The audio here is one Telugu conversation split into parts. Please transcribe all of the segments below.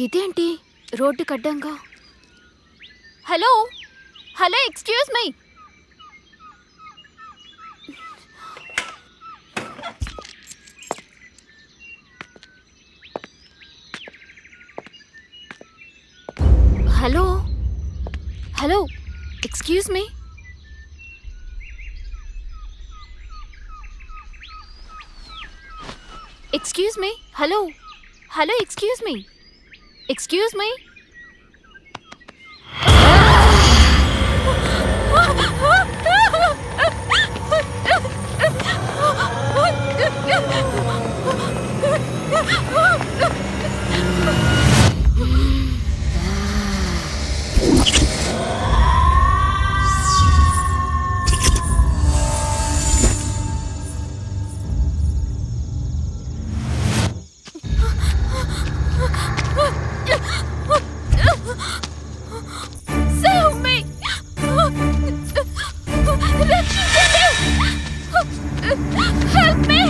ఇదేంటి రోడ్డు కడ్డంగా? Hello hello excuse me. Hello hello excuse me. Excuse me. Hello hello excuse me. Excuse me. Save me! రక్షించండి! Help me!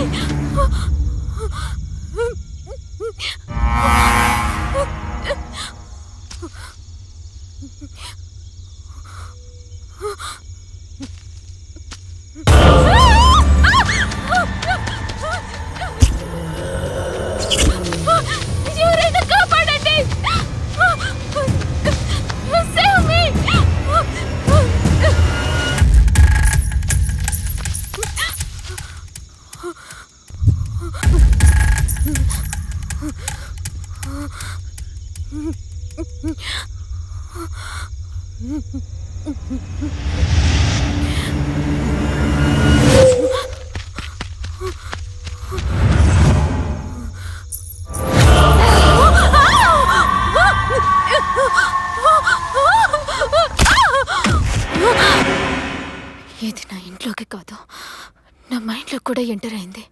ఎవరైనా కాపాడండి! Save me! ఇది నా ఇంట్లోకి కాదు, నా మైండ్లో కూడా ఎంటర్ అయింది.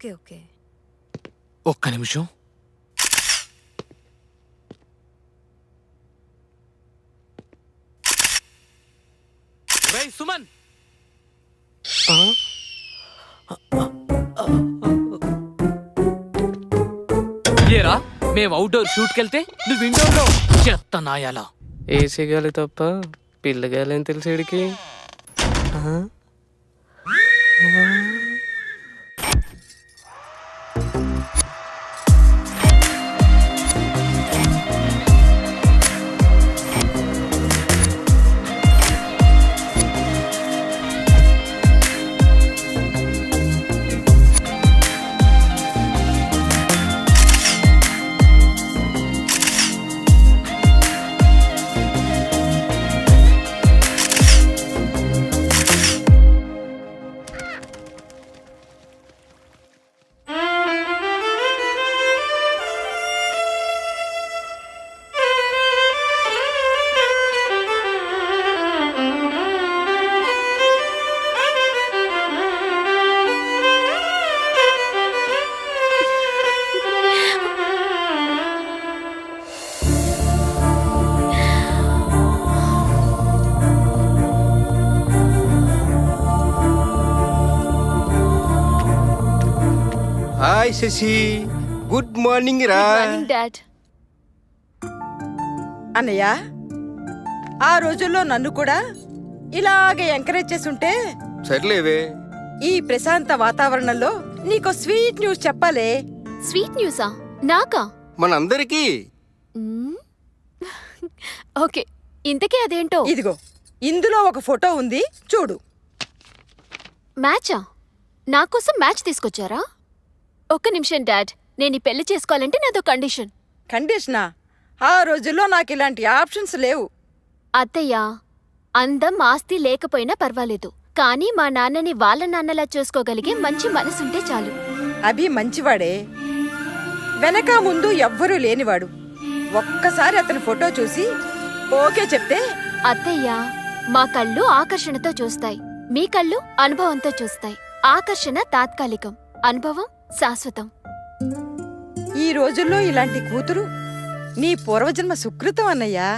Okay okay. ఒక్క నిమిషం. రేయ్ సుమన్, ఏరా మేము అవుట్డోర్ షూట్కి వెళ్తే నువ్వు విండోలో చెత్త నాయాలా? ఏసీ గాలి తప్ప పిల్లగాలి అని తెలిసేడికి. హాయ్ శశి, గుడ్ మార్నింగ్ రా. Morning dad. అన్నయ్య, ఆ రోజుల్లో నన్ను కూడా ఇలాగే ఎంకరేజ్ చేస్తుంటే సర్లేవే. ఈ ప్రశాంత వాతావరణంలో నీకో స్వీట్ న్యూస్ చెప్పాలే. స్వీట్ న్యూసా? నాకా? మనందరికీ. ఓకే, ఇంతకీ అదేంటో? ఇదిగో, ఇందులో ఒక ఫోటో ఉంది, చూడు. మ్యాచా? నా కోసం మ్యాచ్ తీసుకొచ్చారా? ఒక్క నిమిషం డాడ్, నేను ఈ పెళ్లి చేసుకోవాలంటే నాదో కండిషన్. కండిషనా? ఆ రోజుల్లో నాకు ఇలాంటి ఆప్షన్స్ లేవు. అత్తయ్య, అందం ఆస్తి లేకపోయినా పర్వాలేదు, కానీ మా నాన్నని వాళ్ళ నాన్నలా చూసుకోగలిగే మంచి మనసుంటే చాలు. అభి మంచివాడే, వెనక ముందు ఎవ్వరూ లేనివాడు. ఒక్కసారి అతని ఫోటో చూసి ఓకే చెప్తే. అత్తయ్య, మా కళ్ళు ఆకర్షణతో చూస్తాయి, మీ కళ్ళు అనుభవంతో చూస్తాయి. ఆకర్షణ తాత్కాలికం, అనుభవం శాశ్వతం. ఈ రోజుల్లో ఇలాంటి కూతురు నీ పూర్వజన్మ సుకృతం అన్నయ్యా.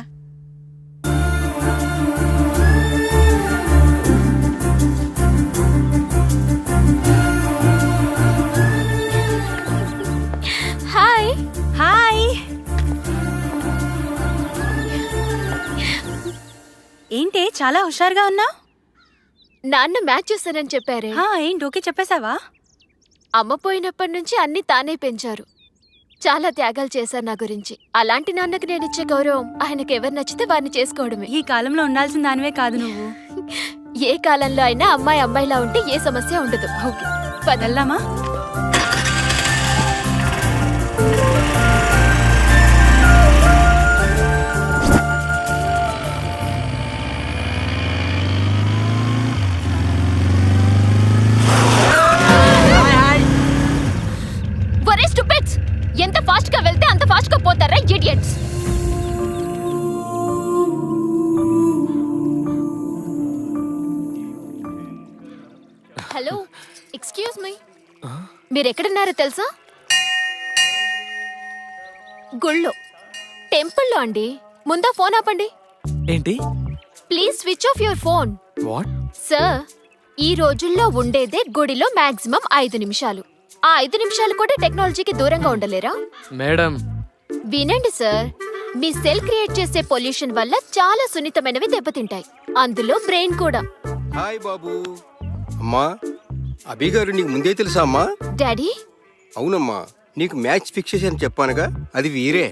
హాయ్. హాయ్. ఏంటి చాలా హుషారుగా ఉన్నావు? నాన్న మ్యాచ్ చూస్తానని చెప్పారే. ఏంటి ఓకే చెప్పేశావా? అమ్మ పోయినప్పటి నుంచి అన్ని తానే పెంచారు, చాలా త్యాగాలు చేశారు నా గురించి. అలాంటి నాన్నకి నేనిచ్చే గౌరవం ఆయనకి ఎవరు నచ్చితే వారిని చేసుకోవడమే. ఈ కాలంలో ఉండాల్సిన దానివే కాదు నువ్వు. ఏ కాలంలో అయినా అమ్మాయి అమ్మాయిలా ఉంటే ఏ సమస్య ఉండదు. ఓకే, వెళ్దామా? ఒరే స్టూపిడ్స్, ఎంత ఫాస్ట్ గా వెళ్తే అంత ఫాస్ట్ గా పోతారా ఇడియట్స్. హలో, ఎక్స్క్యూజ్ మీ, మీరెక్కడున్నారో తెలుసా? గుళ్ళో, టెంపుల్లో అండి. ముందా ఫోన్ ఆపండి. ఏంటి? Please switch off your phone. What? Sir, ఈ రోజుల్లో ఉండేదే గుడిలో మాక్సిమం 5 నిమిషాలు. ఆ 5 నిమిషాలు కూడా టెక్నాలజీకి దూరంగా ఉండలేరా? మేడం, వినండి సార్, మీ సెల్ క్రియేట్ చేసే పొల్యూషన్ వల్ల చాలా సున్నితమైనవి దెబ్బతింటాయి, అందులో బ్రెయిన్ కూడా. హాయ్ బాబు. అమ్మా, అభి గారు నీకు ముందే తెలుసా అమ్మా? డాడీ? అవునమ్మా, నీకు మ్యాచ్ ఫిక్స్ చేసి చెప్పానుగా, అది వీరే.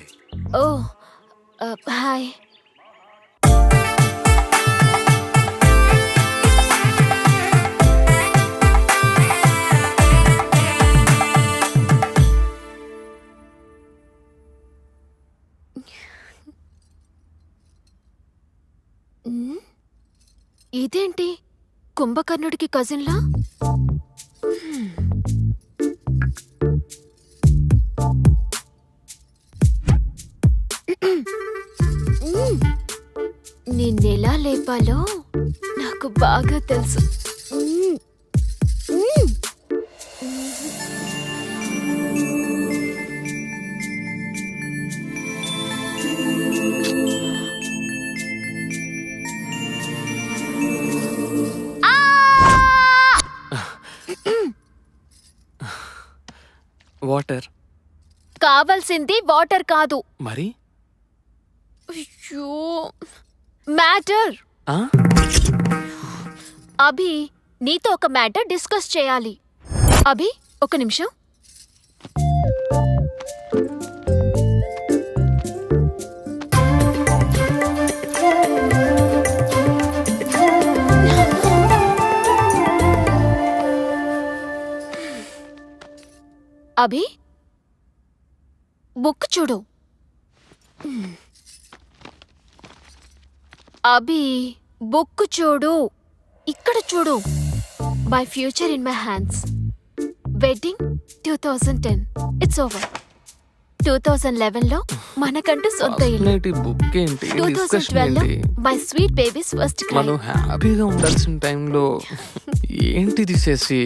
ఓ, హాయ్. ఇదేంటి, కుంభకర్ణుడికి కజిన్లా? నిన్నెలా లేపాలో నాకు బాగా తెలుసు. వాటర్. కావాల్సింది వాటర్ కాదు. మరి అయ్యో, మ్యాటర్. ఆ? అభి, నీతో ఒక మ్యాటర్ డిస్కస్ చేయాలి. అభి, ఒక నిమిషం. అభి, బుక్ చూడు. అభి, బుక్ చూడు. ఇక్కడ చూడు. My future in my hands. Wedding 2010. It's over. 2011లో మనకంటూ సొంత ఇల్లు. అసలు ఈ బుక్ ఏంటి, డిస్కషన్ 2012లో ఏంటి? My sweet babies first cry. మనం హ్యాపీగా ఉండాల్సిన టైంలో ఏంటి తీసేసి?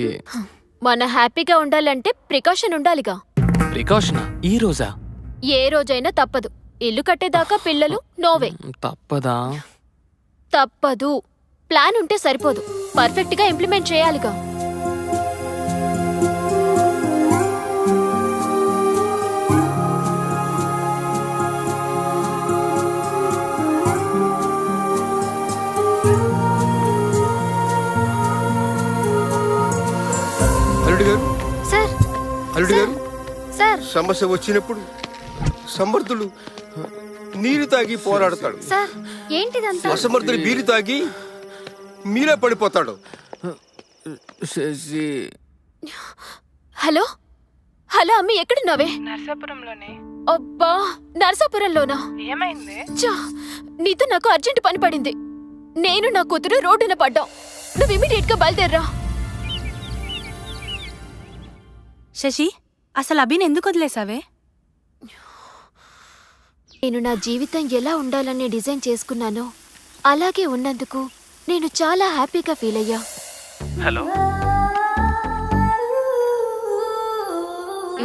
మన హ్యాపీగా ఉండాలంటే ప్రికాషన్ ఉండాలిగా. ప్రికాషనా? ఈ రోజా? ఏ రోజైనా తప్పదు. ఇల్లు కట్టేదాకా పిల్లలు నోవే. తప్పదా? తప్పదు. ప్లాన్ ఉంటే సరిపోదు, పర్ఫెక్ట్ గా ఇంప్లిమెంట్ చేయాలిగా. అల్లుడు గారు, సార్, అల్లుడు గారు, సార్, సమస్య వచ్చినప్పుడు సమర్థుడు నీరు తాగి పోరాడతాడు. సార్, ఏంటిదంతా? అసమర్థుడు బీరు తాగి మీరే పడిపోతాడు. శశి, హలో హలో, అమ్మి ఎక్కడున్నావే? నర్సాపురంలోనే. అబ్బా, నరసాపురంలోనా? ఏమైంది? చా, నీతో నాకు అర్జెంట్ పని పడింది. నేను నా కూతురు రోడ్డున పడ్డాం. నువ్వు ఇమీడియట్ గా బయలుదేర్రా. శశి, అసలు అభిని ఎందుకు వదిలేసావే? నేను నా జీవితం ఎలా ఉండాలని డిజైన్ చేసుకున్నానో అలాగే ఉన్నందుకు నేను చాలా హ్యాపీగా ఫీల్ అయ్యా. హలో,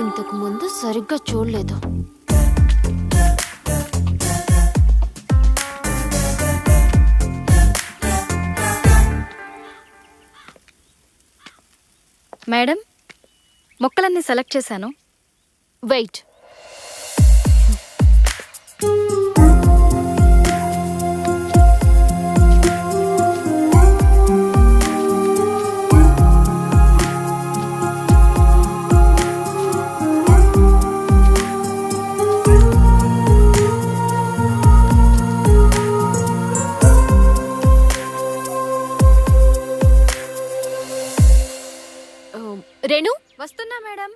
ఇంతకు ముందు సరిగ్గా చూడలేదు. మేడం, మొక్కలన్నీ సెలెక్ట్ చేశాను. వెయిట్. రేణు, వస్తున్నా మేడం.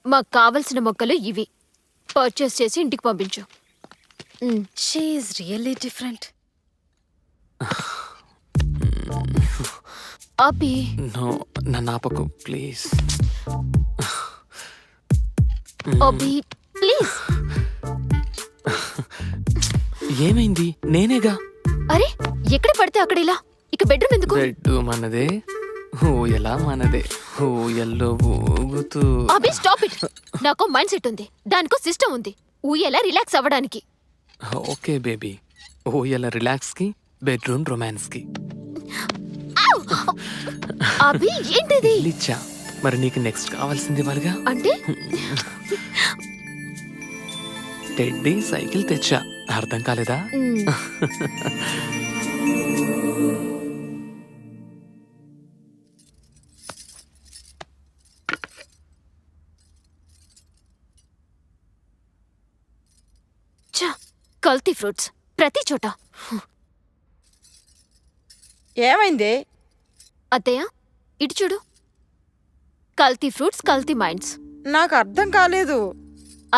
మాకు కావలసిన మొక్కలు ఇవి. పర్చేస్ చేసి ఇంటికి పంపించు. She is really different. Abhi, no, నన్ను ఆపకు ప్లీజ్. Abhi, please. ఏమైంది? నేనేగా. అరే, ఎక్కడ పడితే అక్కడ ఇలా. ఇక బెడ్రూమ్ ఎందుకు? బెడ్ మనదే, ఊయలా మనదే. ఊయల్లో ఊగుతూ. అభి, స్టాప్ ఇట్. నాకు మైండ్ సెట్ ఉంది, దానికో సిస్టమ్ ఉంది. ఊయలా రిలాక్స్ అవ్వడానికి. ఓకే బేబీ, ఊయల రిలాక్స్ కి, బెడ్రూమ్ రొమాన్స్ కి. అభి, ఏంటిది? లిచ్చా, మరి నీకు నెక్స్ట్ కావాల్సింది వాళ్ళగా. అంటే టెడ్డీ సైకిల్ తెచ్చా, అర్థం కాలేదా? కల్తీ ఫ్రూట్స్ ప్రతి చోట. ఏమైంది? అత్తయ్య, ఇటు చూడు. కల్తీ ఫ్రూట్స్, కల్తీ మైండ్స్. నాకు అర్థం కాలేదు.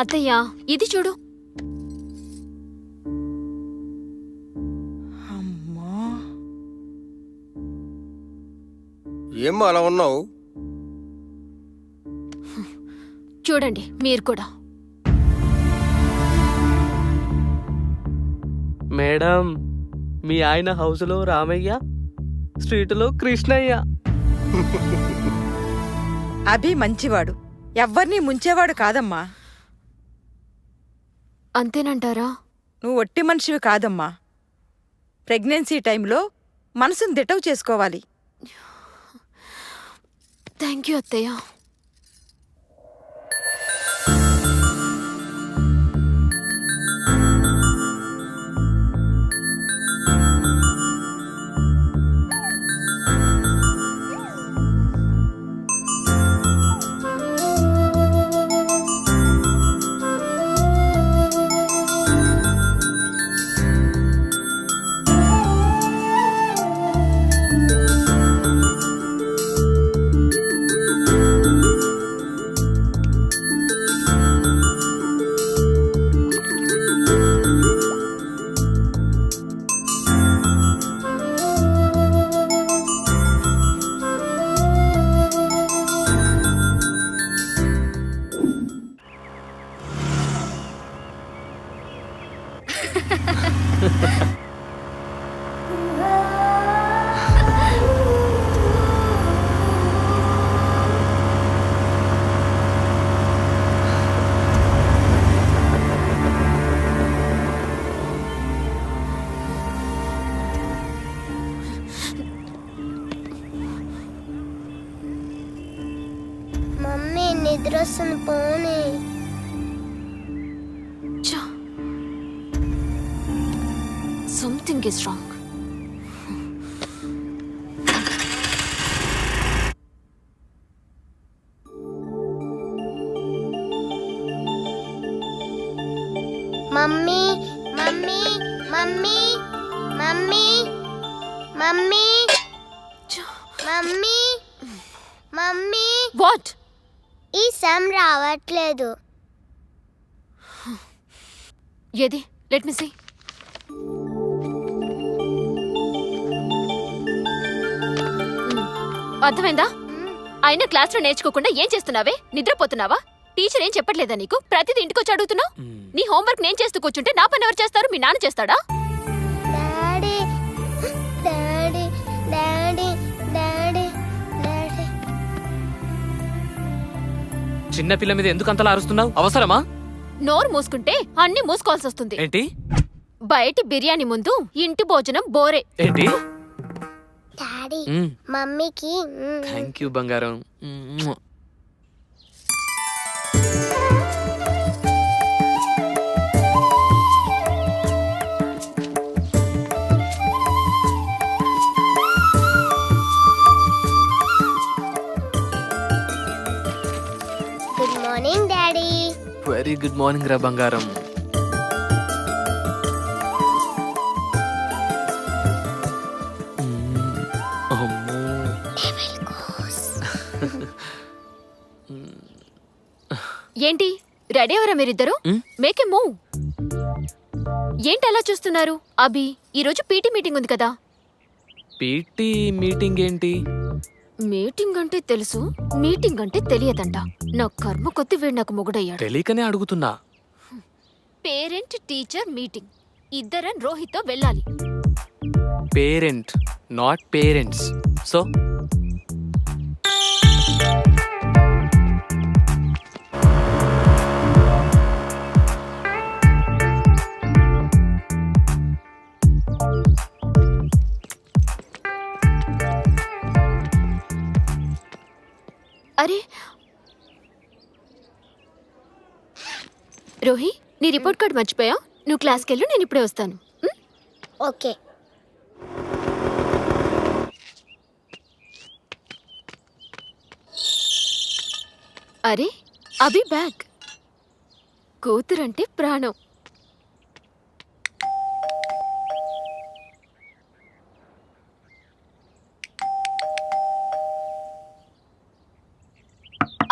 అత్తయ్య, ఇది చూడు. అమ్మా, ఏమ్మా అలా ఉన్నావు? చూడండి మీరు కూడా. మేడం, మీ ఆయన హౌస్లో రామయ్య, స్ట్రీట్లో కృష్ణయ్య. అభి మంచివాడు, ఎవ్వరినీ ముంచేవాడు కాదమ్మా. అంతేనంటారా? నువ్వు ఒట్టి మనిషివి కాదమ్మా. ప్రెగ్నెన్సీ టైంలో మనసును దిటవు చేసుకోవాలి. థ్యాంక్ యూ అత్తయ్య. మమ్మీ నిద్ర వస్తుంది పోనీ. Something is wrong. Mummy mummy mummy mummy mummy mummy mummy what? ఈ సమ్ రావట్లేదు. ఏది? Let me see. అర్థమైందా? అయినా క్లాస్లో నేర్చుకోకుండా ఏం చేస్తున్నావే? నిద్రపోతున్నావా? టీచర్ ఏం చెప్పట్లేదా నీకు? ప్రతిదీ ఇంటికొచ్చి అడుగుతున్నావు. నీ హోంవర్క్ నేను చేస్తూ కూర్చుంటే నా పని ఎవరు చేస్తారు? మీ నాన్న చేస్తాడా? Daddy daddy daddy daddy daddy. చిన్న పిల్ల మీద ఎందుకు అంతలా అరుస్తున్నావు? అవసరమా? నోరు మూసుకుంటే అన్ని మూసుకోవాల్సి వస్తుంది. ఏంటి బయటి బిర్యానీ ముందు ఇంటి భోజనం బోరే. ఏంటి? డాడీ మమ్మీకి థ్యాంక్ యూ బంగారం. Good morning daddy. Very good morning రా బంగారం. అమ్మో. ఏంటి రెడీ అవరా మీరిద్దరు? Make a move. ఏంటి అలా చూస్తున్నారు? అభి, ఈరోజు పీటీ మీటింగ్ ఉంది కదా. పీటీ మీటింగ్ ఏంటి? మీటింగ్ అంటే తెలుసు, మీటింగ్ అంటే తెలియదంట. నా కర్మ కొద్ది వీడు నాకు మొగుడయ్యాడు. తెలియకనే అడుగుతున్నా. Parent teacher meeting. ఇద్దరం రోహిత్తో వెళ్ళాలి. Parent not parents. సో అరే రోహి, నీ రిపోర్ట్ కార్డ్ మర్చిపోయా? నువ్వు క్లాస్కి వెళ్ళు, నేను ఇప్పుడే వస్తాను. ఓకే. అరే అభి బ్యాగ్. కూతురంటే ప్రాణం.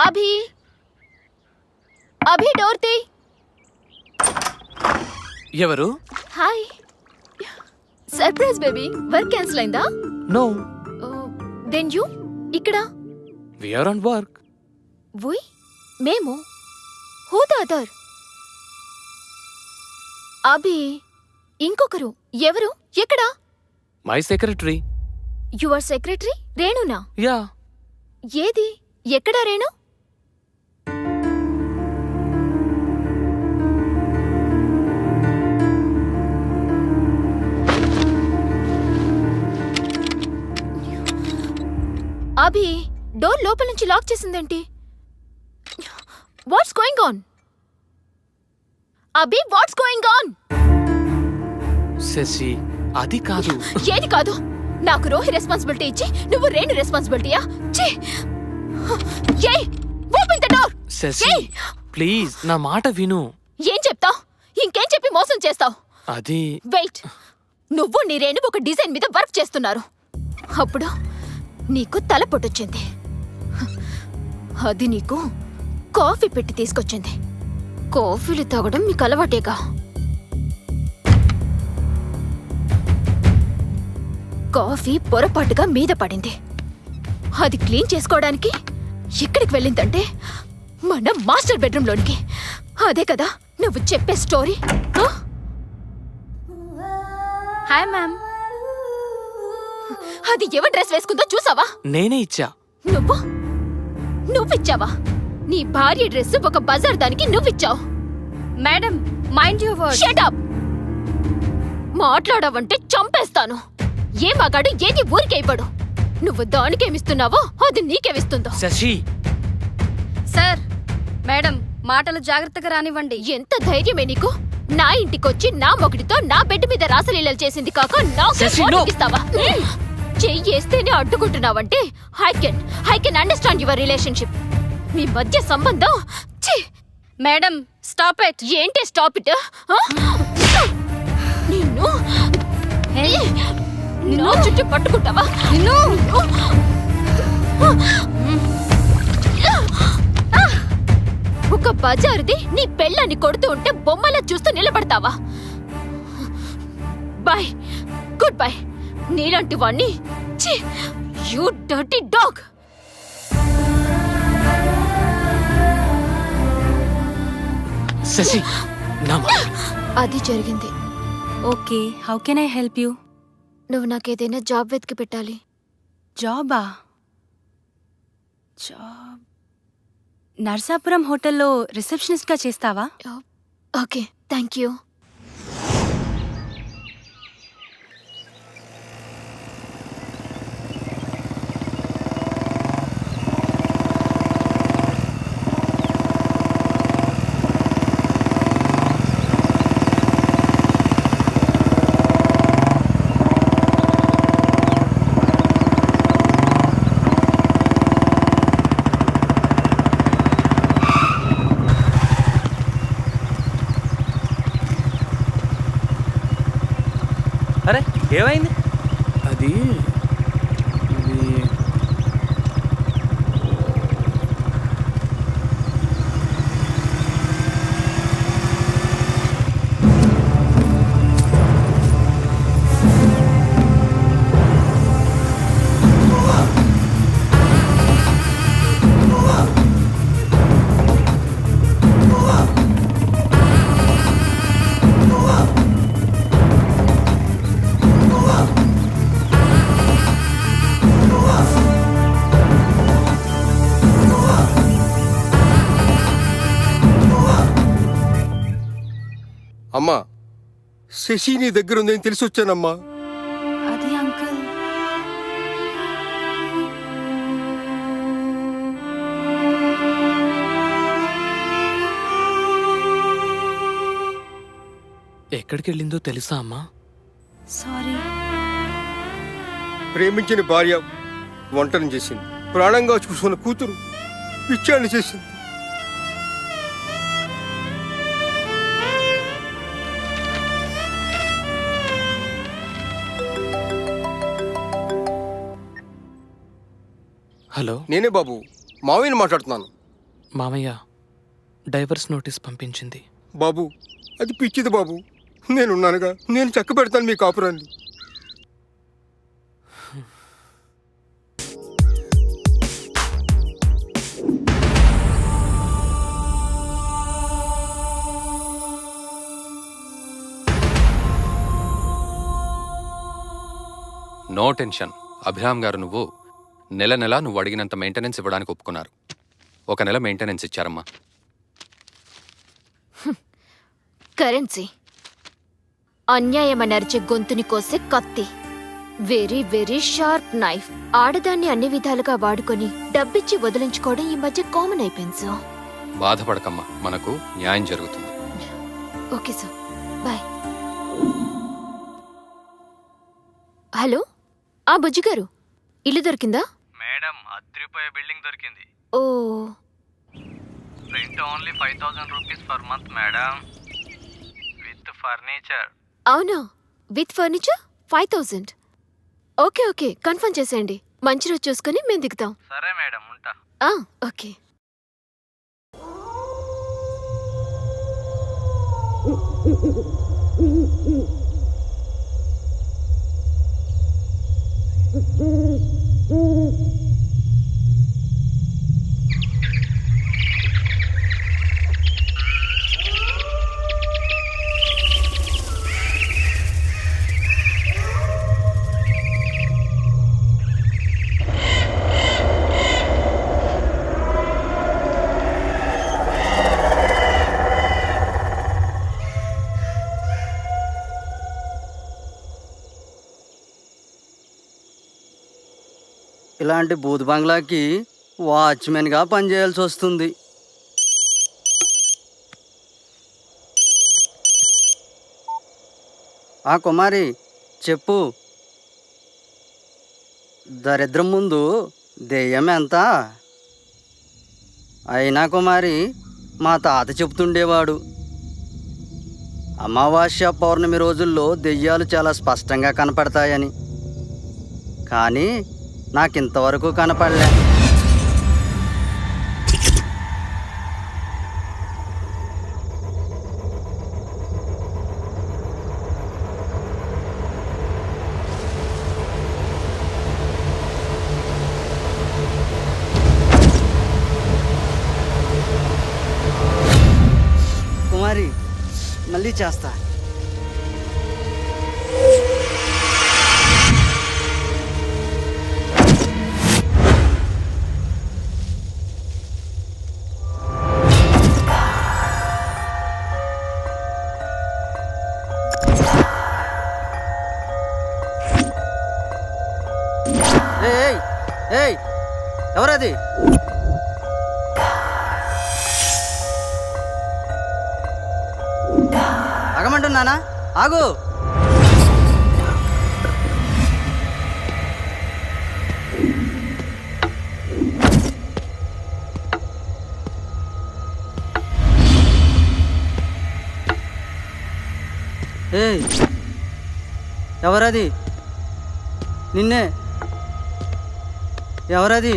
అభి, అభి డోర్ తీ. ఎవరు? Hi. Surprise baby. Work cancel అయిందా? నో. దెన్ యూ ఇక్కడ? We are on work. We? మేము? Who the other? అభి, ఇంకొకరు. ఎవరు? ఎక్కడ? My secretary. యువర్ సెక్రటరీ రేణునా? యా. ఏది? ఎక్కడ రేణు? అభి, డోర్ లోపల నుంచి లాక్ చేసిందేంటి? What's going on? Abhi, what's going on? Shashi, అది కాదు. ఏది కాదు? నాకు రోహి రెస్పాన్సిబిలిటీ ఇచ్చి నువ్వు రేణు రెస్పాన్సిబిలిటీయా? Open the door. Shashi please నా మాట విను. ఏం చెప్తావ్? ఇంకేం చెప్పి మోసం చేస్తావ్? అది వెయిట్. నువ్వు నీ రేణు ఒక డిజైన్ మీద వర్క్ చేస్తున్నారు. అప్పుడు నీకు తల పొట్టొచ్చింది. అది నీకు కాఫీ పెట్టి తీసుకొచ్చింది. కాఫీలు తాగడం మీకు అలవాటేగా. కాఫీ పొరపాటుగా మీద పడింది. అది క్లీన్ చేసుకోవడానికి ఎక్కడికి వెళ్ళిందంటే మన మాస్టర్ బెడ్రూమ్ లోనికి. అదే కదా నువ్వు చెప్పే స్టోరీ? Hi ma'am. అది ఎవరి డ్రెస్ వేసుకుందో చూసావా? నేనే ఇచ్చా. నువ్విచ్చావా? నీ భార్య డ్రెస్ ఒక బజార్ దానికి నువ్విచ్చావు. Madam mind your words. Shut up. మాట్లాడావంటే చంపేస్తాను. ఏ మగాడు ఏది ఊరికే ఇవ్వడు. నువ్వు దానికేమిస్తున్నావో అది నీకేమిస్తుందో. శశి, సార్ మేడం మాటలు జాగ్రత్తగా రానివ్వండి. ఎంత ధైర్యమే నీకు? నా ఇంటికొచ్చి నా మొగుడితో నా బెడ్ మీద రాసలీలలు చేసింది కాక శశి, no. నాకిస్తావా? చెయ్యేస్తేనే అడ్డుకుంటున్నావంటే I can understand your relationship. మీ మధ్య సంబంధం ఛీ! Madam stop it. ఏంటి స్టాప్ ఇట్? నిన్ను నిన్ను చుట్టూ పట్టుకుంటావా? నిన్ను ఒక బజారుది నీ పెళ్ళాన్ని కొడుతూ ఉంటే బొమ్మలా చూస్తూ నిలబడతావా? Bye, good bye. నీలాంటి వాణ్ణి యూ డర్టీ డాగ్. శశి, నా మాట. అది జరిగింది. Okay, how can I help you? నువ్వు నాకేదైనా జాబ్ వెతికి పెట్టాలి. జాబా? జాబ్ నర్సాపురం హోటల్లో రిసెప్షనిస్ట్గా చేస్తావా? Okay, thank you. అరే ఏమైంది? అది అమ్మా, శశి నీ దగ్గర ఉందని తెలిసి వచ్చానమ్మా. అది అంకుల్. ఎక్కడికి వెళ్ళిందో తెలుసా అమ్మా? సారీ. ప్రేమించిన భార్య వంటను చేసింది, ప్రాణంగా చూసుకున్న కూతురు పిచ్చాన్ని చేసింది. హలో, నేనే బాబు, మావయ్యని మాట్లాడుతున్నాను. మామయ్య డైవర్స్ నోటీస్ పంపించింది. బాబు, అది పిచ్చిది బాబు. నేనున్నానుగా, నేను చక్క పెడతాను మీ కాపురాన్ని. నో టెన్షన్ అభిరామ్ గారు, నువ్వు నెల నెలా నువ్వు అడిగినంత మెయింటెనెన్స్ ఇవ్వడానికి ఒప్పుకున్నారు. ఒక నెల మెయింటెనెన్స్ ఇచ్చారమ్మా. కరెన్సీ అన్యాయమని అరిచే గొంతుని కోసే కత్తి. Very very sharp knife. ఆడదాన్ని అన్ని విధాలుగా వాడుకొని డబ్బిచ్చి వదిలించుకోవడం ఈ మధ్య కామన్ అయిపోయింది సార్. బాధపడకమ్మా, మనకు న్యాయం జరుగుతుంది. Okay sir, bye. హలో, ఆ బుజ్జి గారు, ఇల్లు దొరికిందా? మేడం, అద్రిపోయే బిల్డింగ్ దొరికింది. Oh, rent only 5000 rupees per month madam, with furniture. అవునా? With furniture 5000. Okay okay, confirm చేసేయండి. మంచి రోజు చూసుకుని మేము దిగుతాం. సరే మేడం, ఉంటా. ఓకే. ఇలాంటి బూత్ బంగ్లాకి వాచ్మెన్గా పనిచేయాల్సి వస్తుంది. ఆ కుమారి చెప్పు, దరిద్రం ముందు దెయ్యం ఎంత? అయినా కుమారి, మా తాత చెప్తుండేవాడు, అమావాస్య పౌర్ణమి రోజుల్లో దెయ్యాలు చాలా స్పష్టంగా కనపడతాయని. కానీ నాకింతవరకు కనపడలే. కుమారి, మళ్ళీ చేస్తా. ఏయ్ ఏయ్, ఎవరది? ఆగమంటున్నానా? ఆగు. ఏయ్, ఎవరది? నిన్నే. ఎవరది?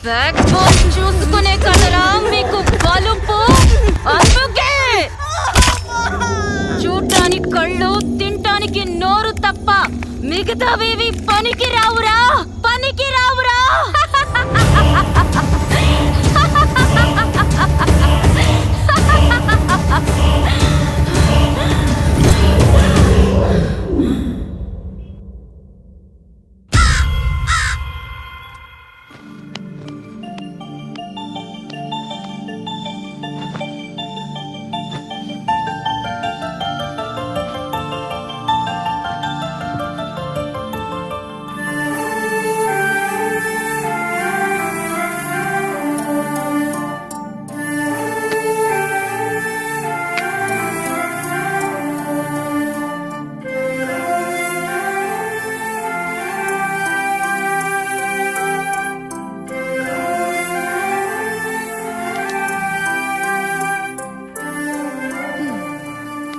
బ్యాక్ బోన్ చూసుకునే కదరా మీకు బలుపు. అందుకే చూడ్డానికి కళ్ళు, తింటానికి నోరు తప్ప మిగతావేవి పనికి రావురా, పనికి రావురా.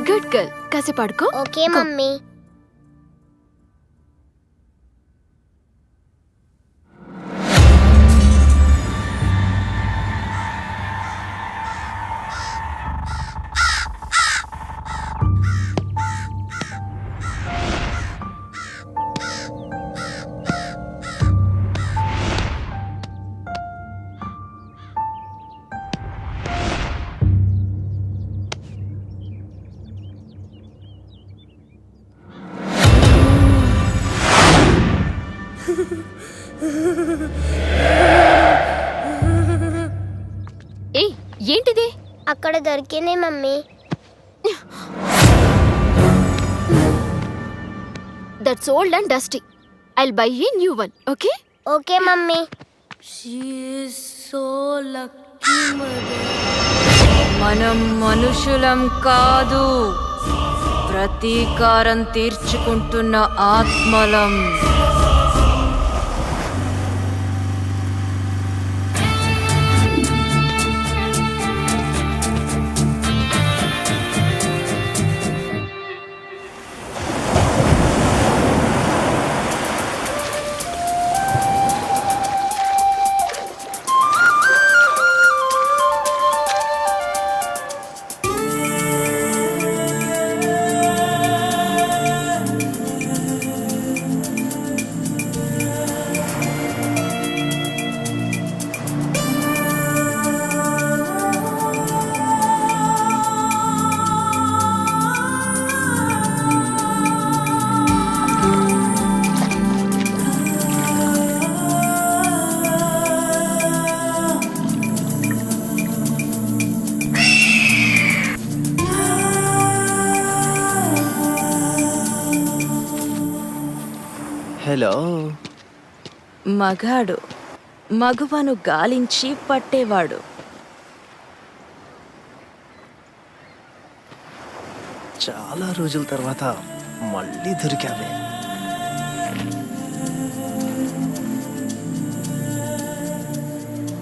గుడ్ గర్ల్, కాసేపు ఆడుకో. Okay mummy. ఏయ్, ఏంటిది? అక్కడ దొరికింది mummy. That's old and dusty. I'll by a new one, okay? Okay mummy. మనం మనుషులం కాదు, ప్రతీకారం తీర్చుకుంటున్న ఆత్మలం. హలో. మగాడు మగువను గాలించి పట్టేవాడు. చాలా రోజుల తర్వాత మళ్ళీ దొరికావే.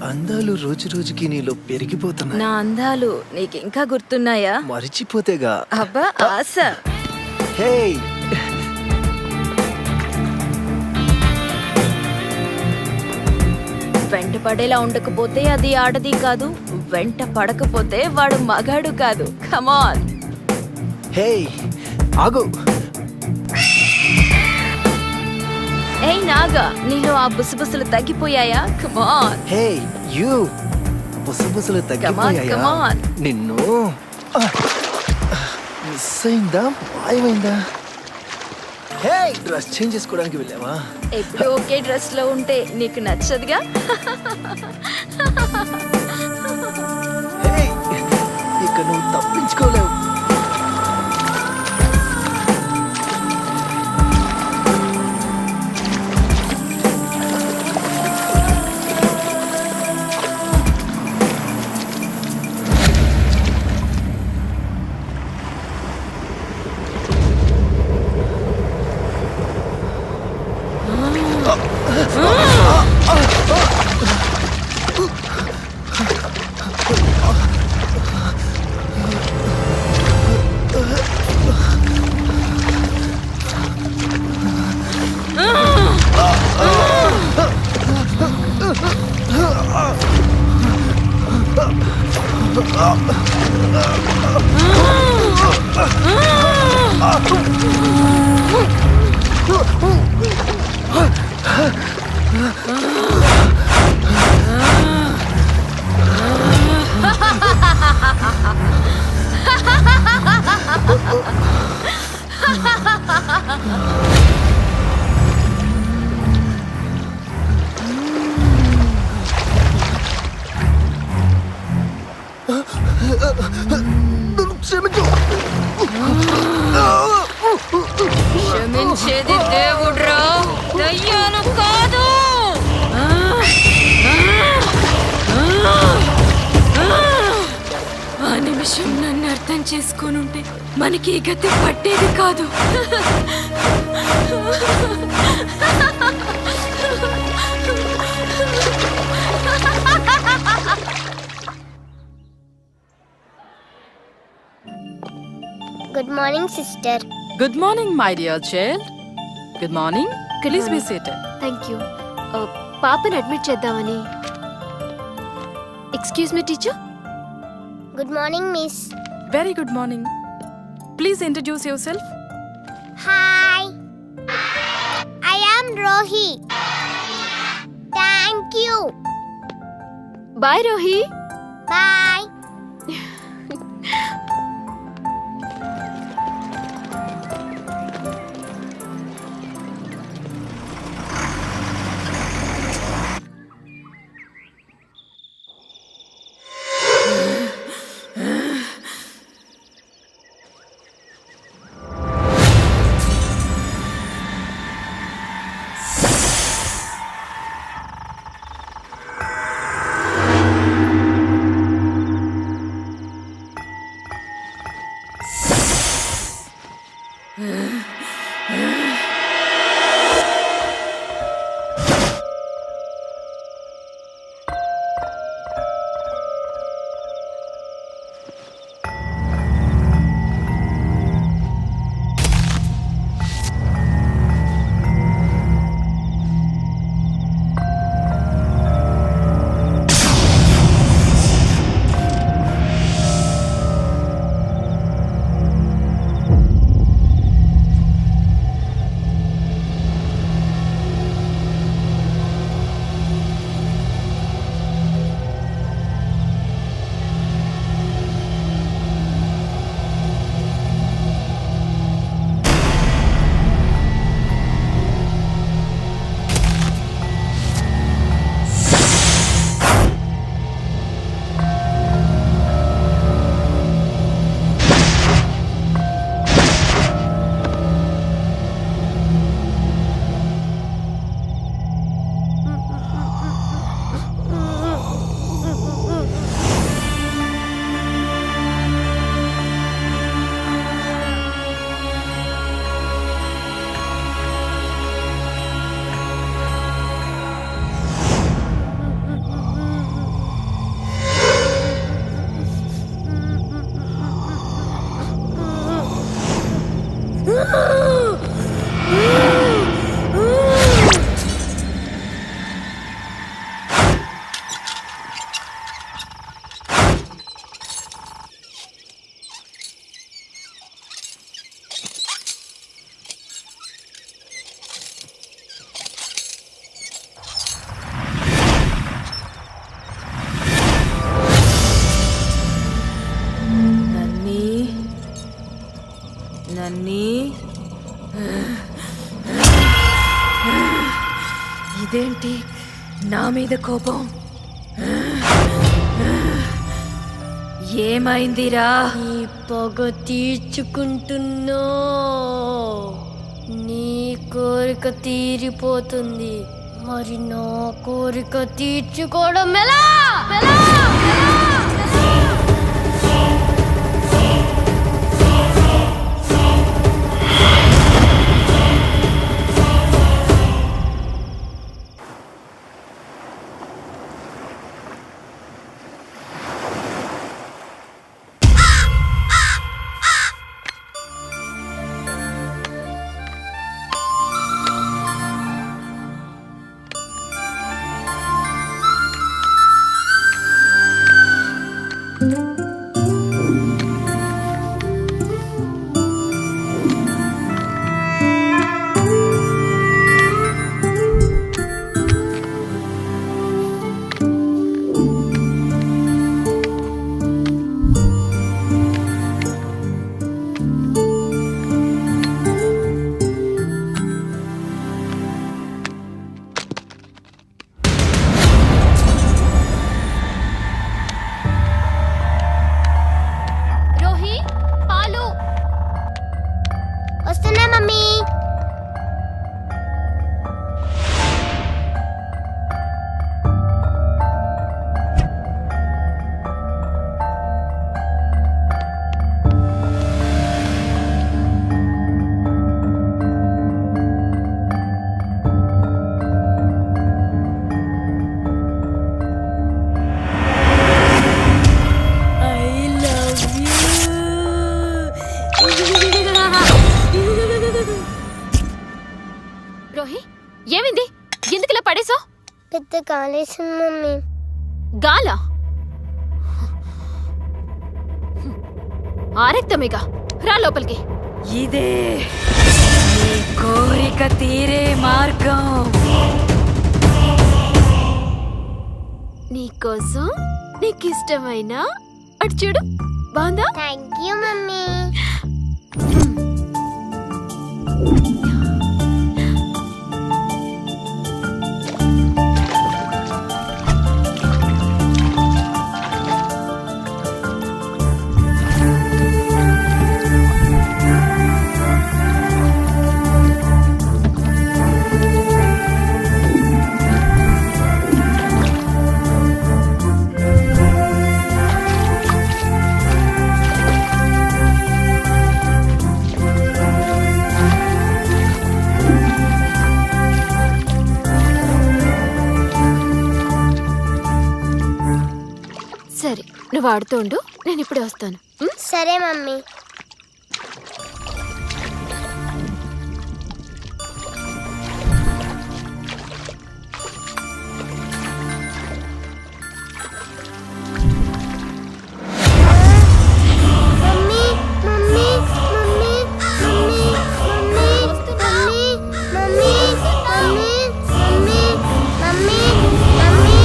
అందాలు రోజు రోజుకి నీలో పెరిగిపోతున్నాయి. నా అందాలు నీకింకా గుర్తున్నాయా? మరిచిపోతేగా. అబ్బా ఆశ. హే, వెంట పడేలా ఉండకపోతే అది ఆడది కాదు, వెంట పడకపోతే వాడు మగాడు కాదు. కమాన్. హే, ఆగు. ఏయ్ నాగా, నీలో ఆ బుసబుసలు తగ్గిపోయాయా? కమాన్. హే యూ, బుసబుసలు తగ్గిపోయాయా? come on. నిన్ను మిస్ అయిందా, మాయమైందా? హే, డ్రెస్ చేంజ్ చేసుకోవడానికి వెళ్ళావా? ఎప్పుడు ఒకే డ్రెస్ లో ఉంటే నీకు నచ్చదుగా. హే, ఇక నువ్వు తప్పించుకోలేవు. క్షమించేది దేవుడ్రా, దయ్యాలు కాదు. ఆ నిమిషం నన్ను అర్థం చేసుకొనుంటే మనకి ఈ గతి పట్టేది కాదు. Good morning sister. Good morning my dear child. Good morning. Please be seated. Thank you. పాపని అడ్మిట్ చేద్దామని. Excuse me teacher. Good morning miss. Very good morning. Please introduce yourself. Hi, I am Rohi. Thank you. Bye Rohi. Bye. ఇదేంటి నా మీద కోపం? ఏమైందిరా? నీ పొగ తీర్చుకుంటున్నా, నీ కోరిక తీరిపోతుంది, మరి నా కోరిక తీర్చుకోవడం ఎలా? రోహి, పాలు. వస్తున్నా మమ్మీ. రోహి, ఏమైంది? ఎందుకు ఇలా పడేసావు? పెద్ద కాలేసింది మమ్మీ. గాలా? ఆరెక్తమేగా, రా లోపలికి. ఇదే నీ కోరిక తీరే మార్గం. నీకోసం నీకిష్టమైన అటు చూడు, బాగుందా? Thank you mummy. సరే, నువ్వు ఆడుతూ ఉండు, నేను ఇప్పుడే వస్తాను. సరే mummy. Mummy mummy mummy mummy mummy mummy mummy mummy mummy mummy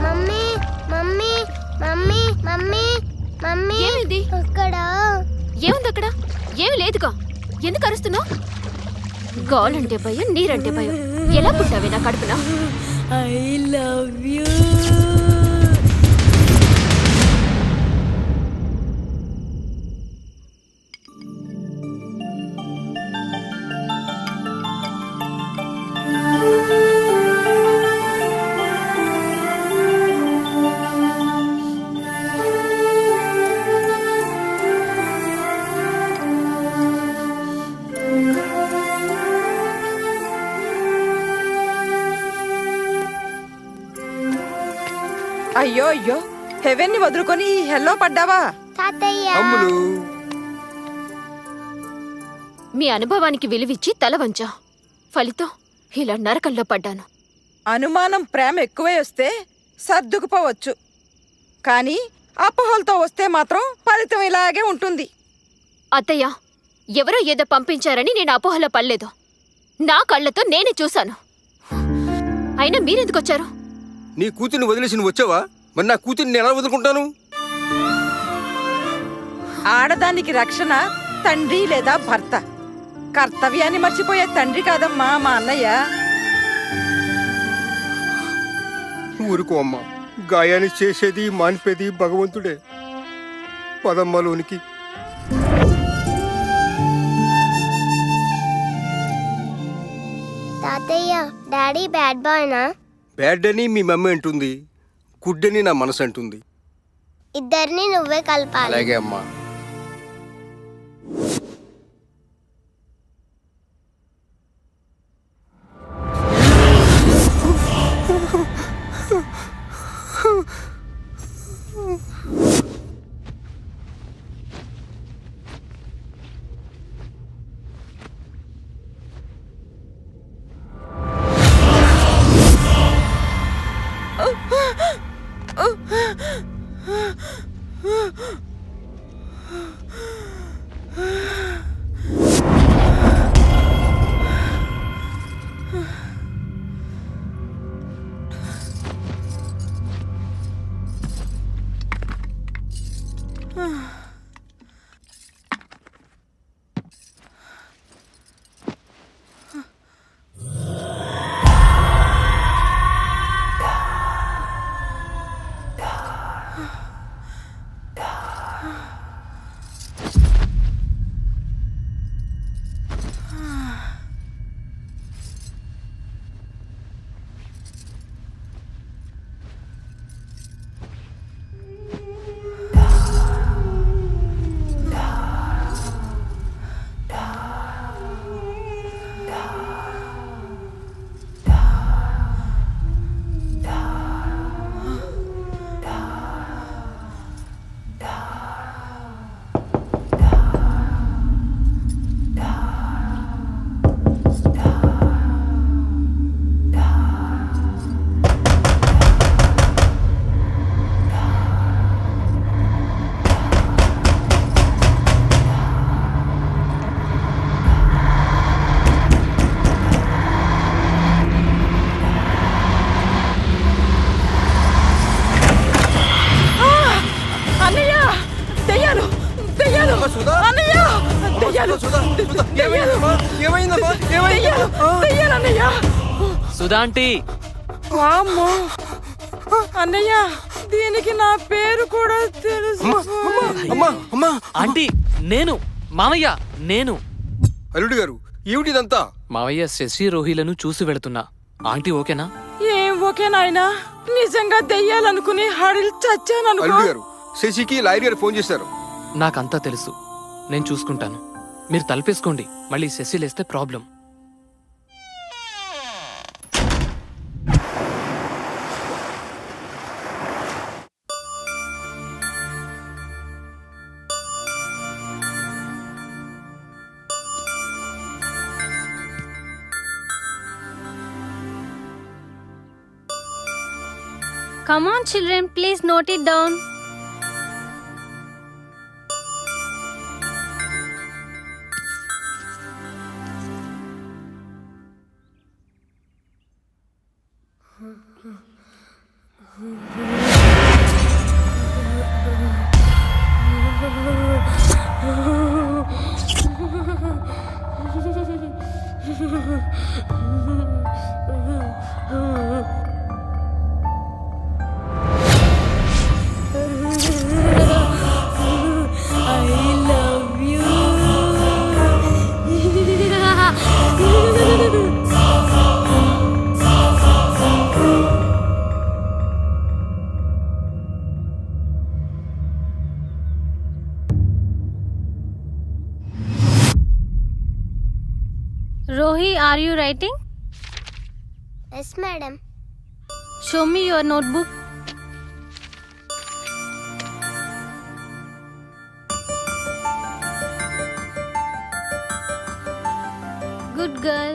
mummy mummy mummy mummy mummy ఏమైంది? అక్కడ ఏముంది అక్కడ? ఏమి లేదుగా, ఎందుకు అరుస్తున్నావు? గాలంటే భయం, నీరంటే భయం. ఎలా పుట్టావే నా కడుపున? I love you. అయ్యో అయ్యో, హెవెన్ ని వదులుకొని ఈ హెల్లో పడ్డావా? తాతయ్య. అమ్ములు, మీ అనుభవానికి విలువిచ్చి తల వంచా, ఫలితం ఇలా నరకంలో పడ్డాను. అనుమానం ప్రేమ ఎక్కువే వస్తే సర్దుకుపోవచ్చు, కానీ అపోహలతో వస్తే మాత్రం ఫలితం ఇలాగే ఉంటుంది. అత్తయ్య, ఎవరో ఏదో పంపించారని నేను అపోహలో పడలేదు. నా కళ్ళతో నేనే చూశాను. అయినా మీరెందుకొచ్చారు? నీ కూతుర్ని వదిలేసి నువ్వు వచ్చావా? మరి నా కూతుర్ని ఎలా వదులుకుంటాను? ఆడదానికి రక్షణ తండ్రి లేదా భర్త. కర్తవ్యాన్ని మర్చిపోయే తండ్రి కాదమ్మా మా అన్నయ్య. ఊరుకో అమ్మ, గాయాన్ని చేసేది మానిపేది భగవంతుడే. పదమ్మలోనికి. తాతయ్య డాడీ బ్యాడ్ బాయ్నా? బ్యాడ్ అని మీ మమ్మీ అంటుంది, గుడ్ అని నా మనసు అంటుంది. ఇద్దరిని నువ్వే కలపాలి. అలాగే అమ్మా. సుధాంటి, వామ్మో అన్నయ్య, దీనికి నా పేరు కూడా తెలుసు. ఆంటీ నేను మామయ్య, నేను. అల్లుడు గారు, ఏమిటిదంతా? మావయ్య శశి రోహిలను చూసి వెళుతున్నా. ఆంటీ ఓకేనా? ఏం ఓకే నాయనా, నిజంగా దెయ్యాలనుకుని హడిల్ చచ్చాననుకో. అల్లుడు గారు, శశికి లాయర్ గారు ఫోన్ చేశారు. నాకంతా తెలుసు, నేను చూసుకుంటాను. మీరు తలపేసుకోండి, మళ్ళీ శశి లేస్తే problem. Come on children, please note it down. Rohi, are you writing? Yes, madam. Show me your notebook. Good girl.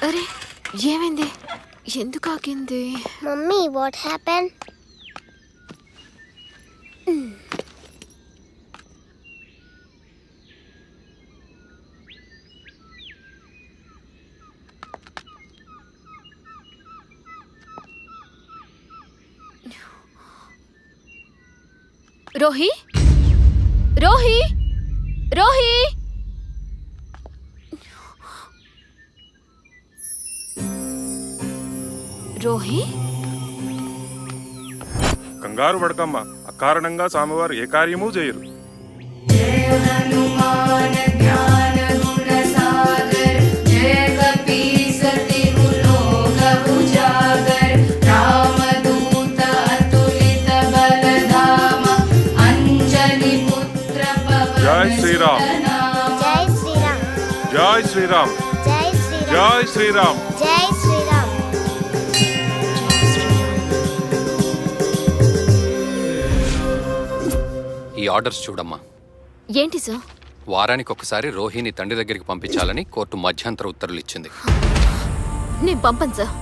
అరే, ఏమైంది? ఎందుకు ఆగింది? Mummy, what happened? Rohi Rohi Rohi Rohi కంగారు పడకమ్మా, అకారణంగా స్వామివారు ఏ కార్యమూ చేయరు. జై శ్రీరామ్, జై శ్రీరామ్, జై శ్రీరామ్, జై శ్రీరామ్, జై శ్రీరామ్. జై శ్రీరామ్. ఈ ఆర్డర్స్ చూడమ్మా. ఏంటి సార్? వారానికి ఒకసారి రోహిని తండ్రి దగ్గరికి పంపించాలని కోర్టు మధ్యంతర ఉత్తర్వులు ఇచ్చింది. నేను పంపను సార్.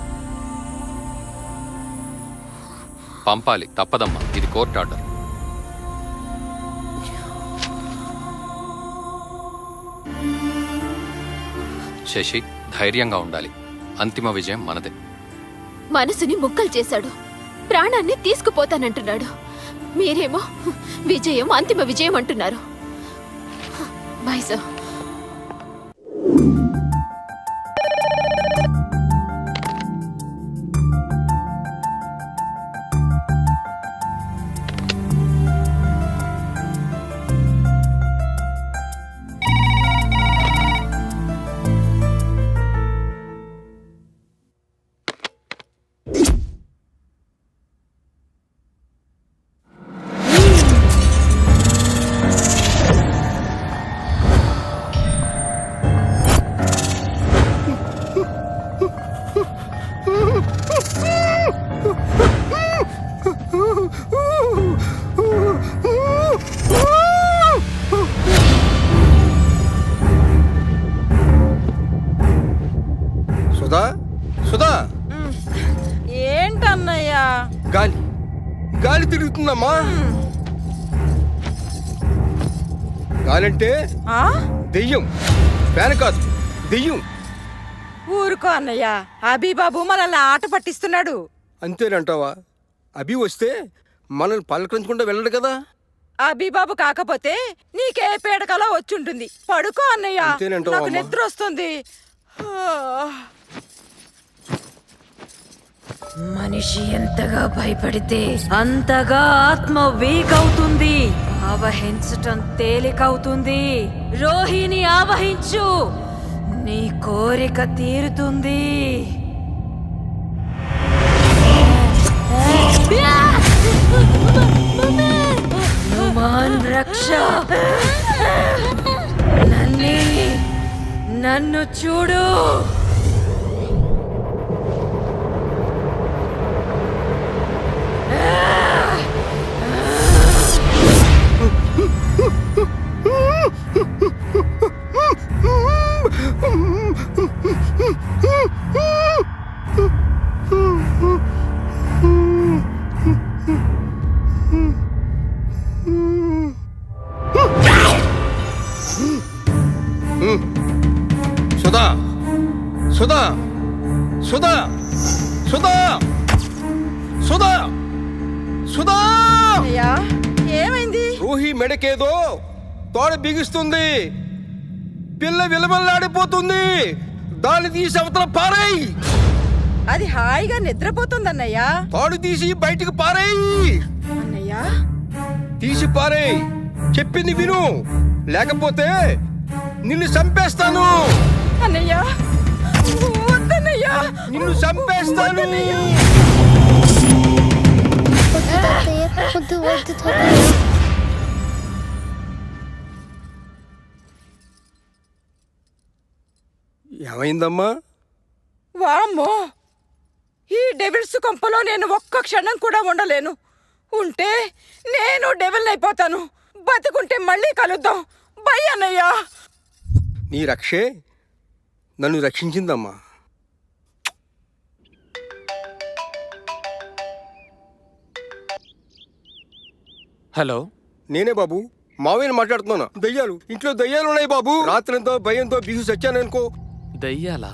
పంపాలి, తప్పదమ్మా. ఇది కోర్టు ఆర్డర్. శశి, ధైర్యంగా ఉండాలి. అంతిమ విజయం మనదే. మనసుని ముక్కలు చేశాడు, ప్రాణాన్ని తీసుకుపోతానంటున్నాడు. మీరేమో విజయం, అంతిమ విజయం అంటున్నారు. Bye sir. సుధా, సుధా, ఏంటన్నయ్యా? గాలి గాలి తిరుగుతుందమ్మా. గాలంటే ఆ? దెయ్యం, ఫ్యాన్ కాదు, దెయ్యం. ఊరుకో అన్నయ్య, అబీబాబు మనల్ని ఆట పట్టిస్తున్నాడు. అంతేనంటావా? అభి వస్తే మనల్ని పలకరించకుండా వెళ్ళడు కదా. అబీబాబు కాకపోతే నీకే పేడకలా వచ్చుంటుంది. పడుకో అన్నయ్య, అంతేనంటావా నాకు అమ్మా? నిద్ర వస్తుంది. మనిషి ఎంతగా భయపడితే అంతగా ఆత్మ వీక్ అవుతుంది. ఆవహించటం తేలికవుతుంది. రోహిణి ఆవహించు, నీ కోరిక తీరుతుంది. హనుమాన్ రక్ష, నన్ను చూడు. సుధా, సుధా, సుధా, సుధా, సుధా, సుధా. అన్నయ్య, ఏమైంది? రోహి మెడకేదో తోడ బిగిస్తుంది. పిల్ల విలవల్లాడిపోతుంది. దాన్ని తీసి అవతల పారేయ్. అది హాయిగా నిద్రపోతుందన్నయ్య. తాడు తీసి బయటికి పారేయ్. అన్నయ్య, తీసి పారేయ్. చెప్పింది విను, లేకపోతే నిన్ను చంపేస్తాను. అన్నయ్య, వద్దన్నయ్య, నిన్ను చంపేస్తాను. వద్దు తాతయ్య, వద్దు వద్దు తాతయ్య. ఏమైందమ్మా? వామ్మో, ఈ డెవిల్స్ కొంపలో నేను ఒక్క క్షణం కూడా ఉండలేను. ఉంటే నేను డెవిల్ అయిపోతాను. బతుకుంటే మళ్ళీ కలుద్దాం. బై అన్నయ్య. నీ రక్షే నన్ను రక్షించిందమ్మా. హలో, నేనే బాబు, మావయ్యని మాట్లాడుతున్నాను. దయ్యాలు ఇంట్లో దయ్యాలు ఉన్నాయి బాబు. రాత్రంతో భయంతో బిగు చచ్చాననుకో. దయ్యాలా?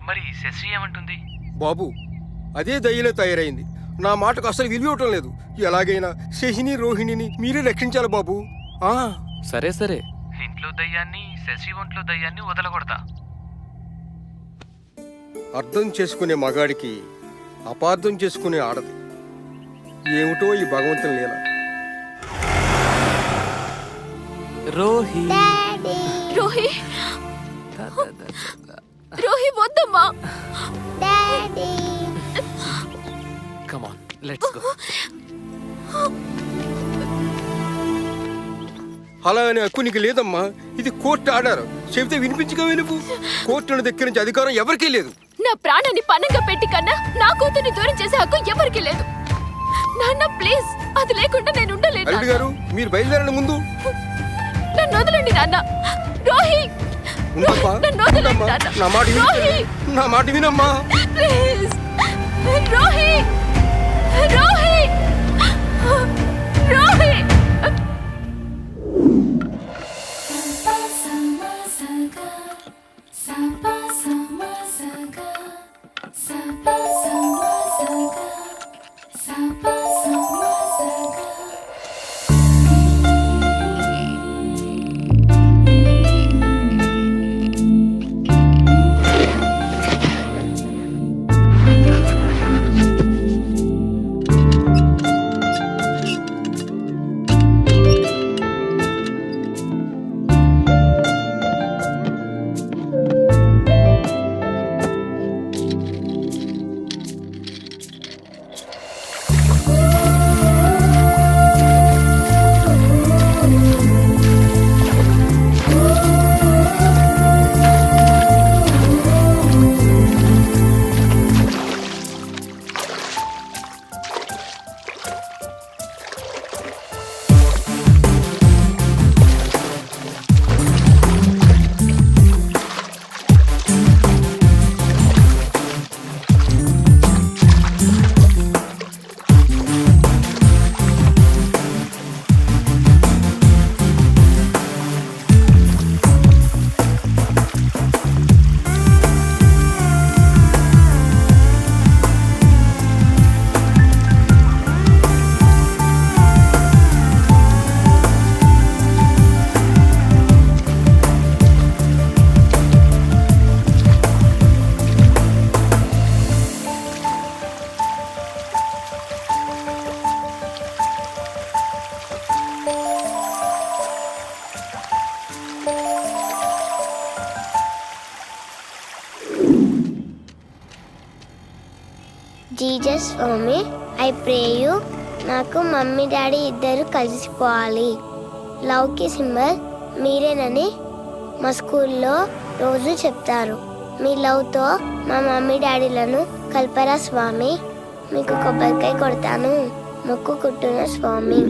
మరి శశి ఏమంటుంది? బాబు, అదే దయ్యలే తయారైంది. నా మాటకు అసలు విలువటం లేదు. ఎలాగైనా శశిని రోహిణిని మీరే రక్షించాలి బాబు. సరే సరే, ఇంట్లో దయ్యాన్ని శశి ఒంట్లో దయ్యాన్ని వదలకూడదా? అర్థం చేసుకునే మగాడికి అపార్థం చేసుకునే ఆడది. ఏమిటో ఈ భగవంతుని లీల. రోహి రోహి రోహి వద్దమ్మా. Come on, let's go. అలా అనే హక్కు నీకు లేదమ్మా. ఇది కోర్టు ఆర్డర్. చెబితే వినిపించగా నువ్వు. కోర్టును దగ్గరించి అధికారం ఎవరికీ లేదు. నా ప్రాణాన్ని పణంగా పెట్టి కన్నా నా కూతుర్ని దూరం చేసే హక్కు ఎవరికి లేదు. నాన్న ప్లీజ్, అది లేకుండా నేను ఉండలేను. అల్లుడు గారు, మీరు బయలుదేరండి ముందు. నన్ను వదలండి నాన్న. రోహి ఉండమ్మా, నన్ను వదలండి ఉండమ్మా. నాన్న. నా మాట విను. రోహి నా మాట వినమ్మా. ప్లీజ్. రోహి రోహి రోహి. జీసస్ స్వామి, ఐ ప్రే యూ, నాకు మమ్మీ డాడీ ఇద్దరు కలిసిపోవాలి. లవ్కి సింబల్ మీరేనని మా స్కూల్లో రోజు చెప్తారు. మీ లవ్తో మా మమ్మీ డాడీలను కల్పరా స్వామి. మీకు కొబ్బరికాయ కొడతాను, మొక్కు కుట్టున స్వామి.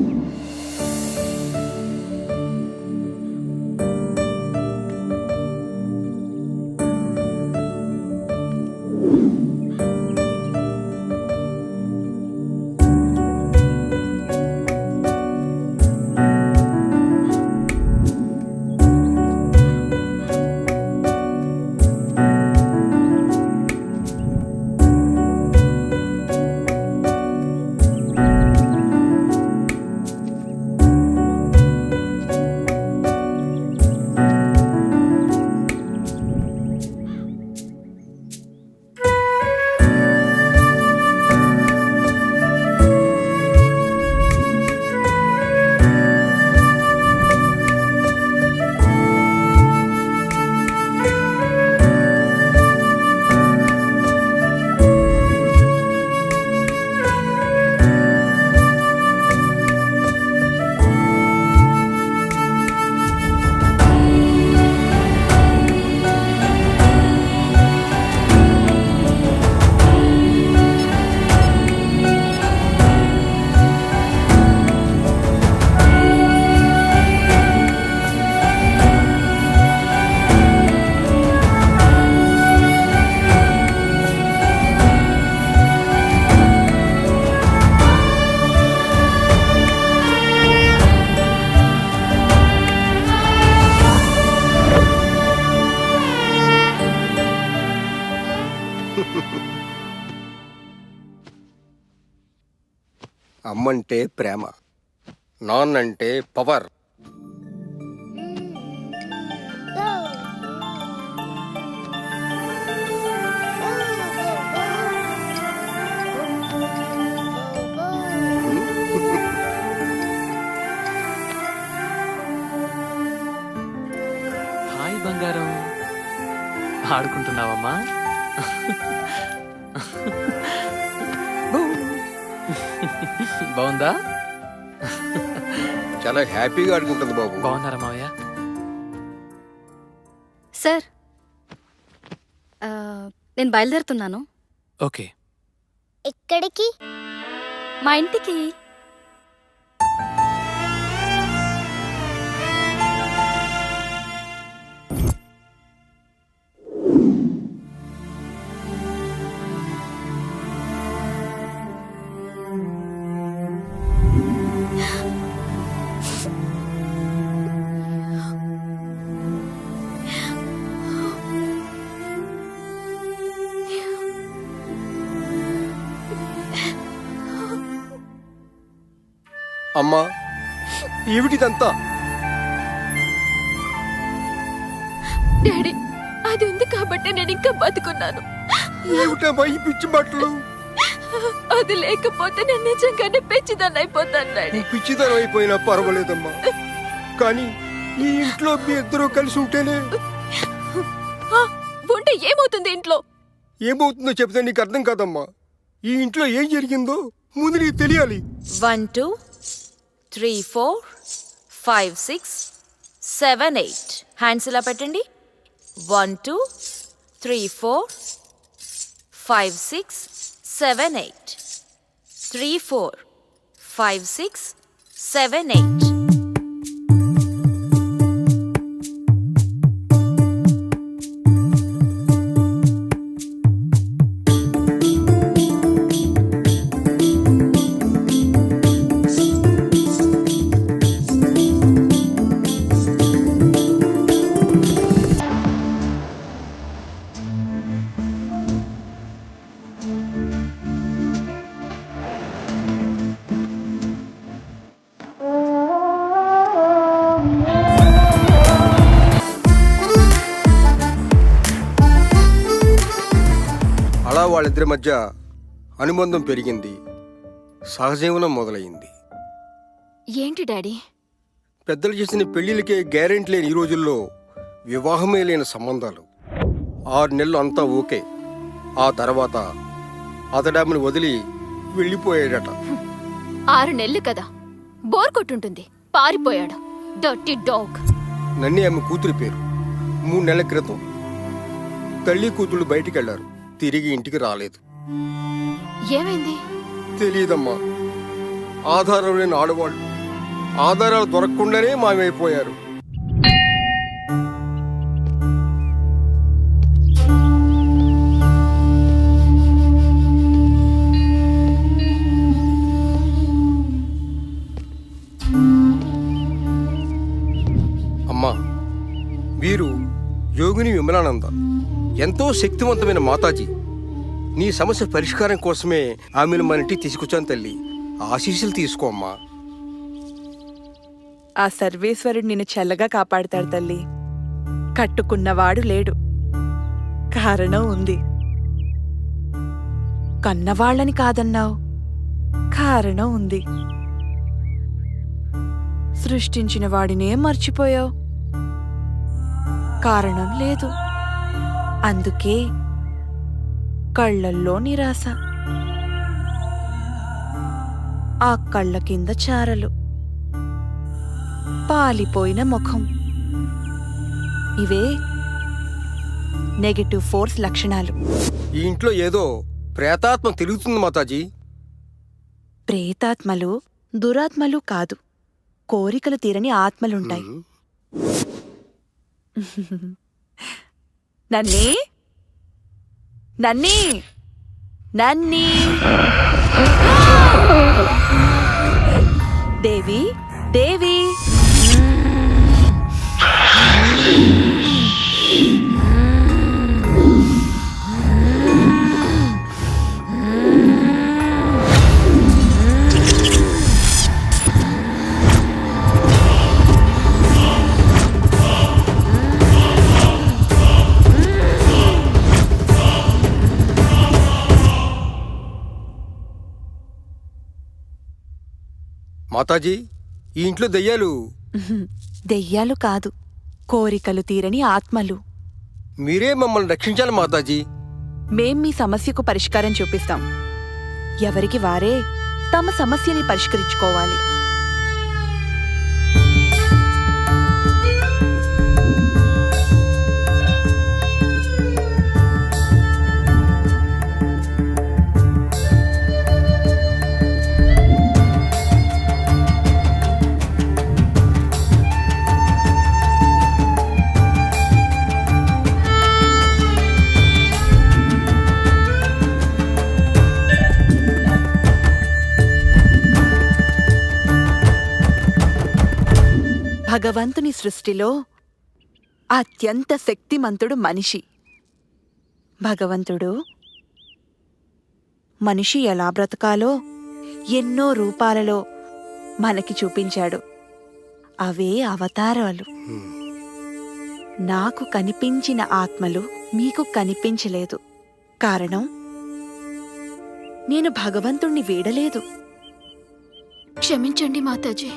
అమ్మంటే ప్రేమ, నాన్నంటే పవర్. హాయ్ బంగారం, ఆడుకుంటున్నావమ్మా? బాగుందా? చాలా హ్యాపీగా ఆడుకుంటుంది బాబు. బాగున్నారా మావయ్య? సార్ నేను బయలుదేరుతున్నాను. ఓకే. ఎక్కడికి? మా ఇంటికి. అమ్మా, ఏమిటిదంతా? డాడీ, అది ఉంది కాబట్టి నేను ఇంకా బతుకున్నాను. ఏమిటమ్మా ఈ పిచ్చి బట్టలు? అది లేకపోతే నేను నిజంగానే పెంచిదాన్ని అయిపోతాను డాడీ. నువ్వు పిచ్చిదనం అయిపోయినా పర్వాలేదమ్మా, కానీ ఈ ఇంట్లో మీ ఇద్దరూ కలిసి ఉంటేనే. ఉంటే ఏమవుతుంది ఇంట్లో? ఏమవుతుందో చెప్తే నీకు అర్థం కాదమ్మా. ఈ ఇంట్లో ఏం జరిగిందో ముందు నీకు తెలియాలి. 1 2 3 4 5 6 7 8 హ్యాండ్స్ ఇలా పెట్టండి. 1 2 3 4 5 6 7 8 3 4 5 6 7 8. అలా వాళ్ళిద్దరి మధ్య అనుబంధం పెరిగింది, సహజీవనం మొదలైంది. ఏంటి డాడీ? పెద్దలు చేసిన పెళ్లిళ్ళకే గ్యారెంటీ లేని ఈ రోజుల్లో వివాహమే లేని సంబంధాలు. 6 నెలలు అంతా ఓకే. ఆ తర్వాత అతడామెను వదిలి వెళ్ళిపోయాడట. 6 నెలలు కదా, బోర్ కొట్టుంటుంది, పారిపోయాడు. Dirty dog. నన్నే ఆమె కూతురి పేరు. 3 నెలల క్రితం తల్లి కూతుళ్ళు బయటికి వెళ్లారు, తిరిగి ఇంటికి రాలేదు. ఏమైంది? తెలియదమ్మా. ఆధారం లేని ఆడవాళ్ళు ఆధారాలు దొరకకుండానే మాయమైపోయారు. అమ్మా, వీరు యోగిని విమలానంద, ఎంతో శక్తివంతమైన మాతాజీ. నీ సమస్య పరిష్కారం కోసమే ఆమెను మన ఇంటికి తీసుకొచ్చాను తల్లి. ఆశీస్సులు తీసుకో అమ్మా. ఆ సర్వేశ్వరుడు నిన్ను చల్లగా కాపాడతాడు తల్లి. కట్టుకున్నవాడు లేడు, కారణం ఉంది. కన్నవాళ్ళని కాదన్నావు, కారణం ఉంది. సృష్టించిన వాడినే మర్చిపోయావు, కారణం లేదు. అందుకే కళ్ళల్లో నిరాశ, ఆ కళ్ళ కింద చారలు, పాలిపోయిన ముఖం. ఇవే నెగటివ్ ఫోర్స్ లక్షణాలు. ఈ ఇంట్లో ఏదో ప్రేతాత్మ తిరుగుతుంది మాతాజీ. ప్రేతాత్మలు దురాత్మలు కాదు, కోరికలు తీరని ఆత్మలుంటాయి. నన్నీ నన్నీ నన్నీ దేవి దేవి మాతాజీ, ఈ ఇంట్లో దెయ్యాలు. దెయ్యాలు కాదు, కోరికలు తీరని ఆత్మలు. మీరే మమ్మల్ని రక్షించాలి మాతాజీ. మేం మీ సమస్యకు పరిష్కారం చూపిస్తాం. ఎవరికి వారే తమ సమస్యని పరిష్కరించుకోవాలి. భగవంతుని సృష్టిలో అత్యంత శక్తిమంతుడు మనిషి. భగవంతుడు మనిషి ఎలా బ్రతకాలో ఎన్నో రూపాలలో మనకి చూపించాడు. అవే అవతారాలు. నాకు కనిపించిన ఆత్మలు మీకు కనిపించలేదు. కారణం, నేను భగవంతుణ్ణి వీడలేదు. క్షమించండి మాతాజీ.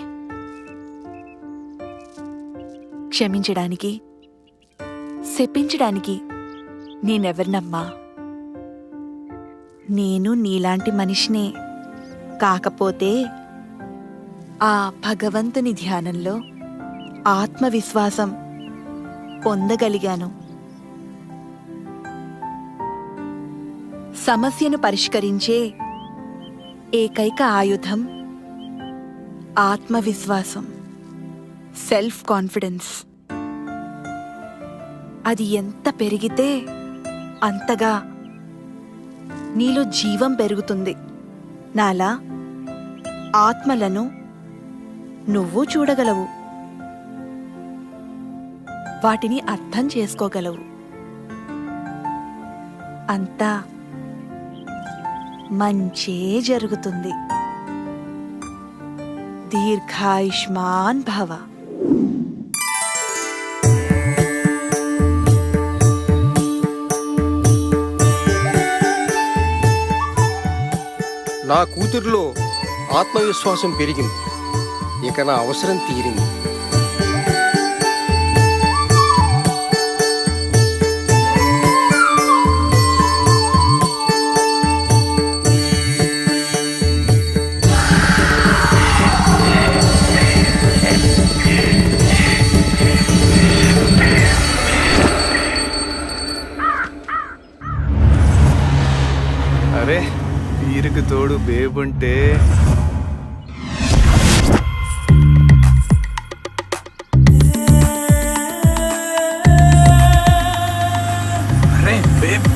క్షమించడానికి, శపించడానికి నేనెవరినమ్మా? నేను నీలాంటి మనిషినే. కాకపోతే ఆ భగవంతుని ధ్యానంలో ఆత్మవిశ్వాసం పొందగలిగాను. సమస్యను పరిష్కరించే ఏకైక ఆయుధం ఆత్మవిశ్వాసం, సెల్ఫ్ కాన్ఫిడెన్స్. అది ఎంత పెరిగితే అంతగా నీలో జీవం పెరుగుతుంది. నాలా ఆత్మలను నువ్వు చూడగలవు, వాటిని అర్థం చేసుకోగలవు. అంతా మంచే జరుగుతుంది. దీర్ఘాయుష్మాన్ భవ. నా కూతురిలో ఆత్మవిశ్వాసం పెరిగింది. ఇక నా అవసరం తీరింది. అరే, వీరికి తోడు బేబుంటే అరే బేబ్,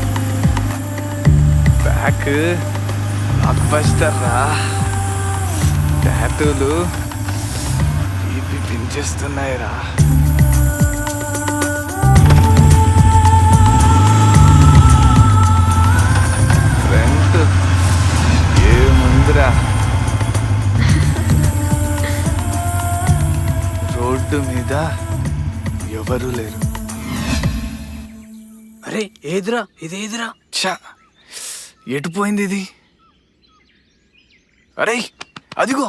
బ్యాక్ బ్లాక్ బస్టర్ రా. టాటూలు ఇవి పెంచేస్తున్నాయి రా. ఫ్రంట్ ఏముందిరా, రోడ్డు మీద ఎవరు లేరు. అరే ఏదిరా ఇదేదిరా? ఛా, ఎటు పోయింది ఇది? అరే అదిగో.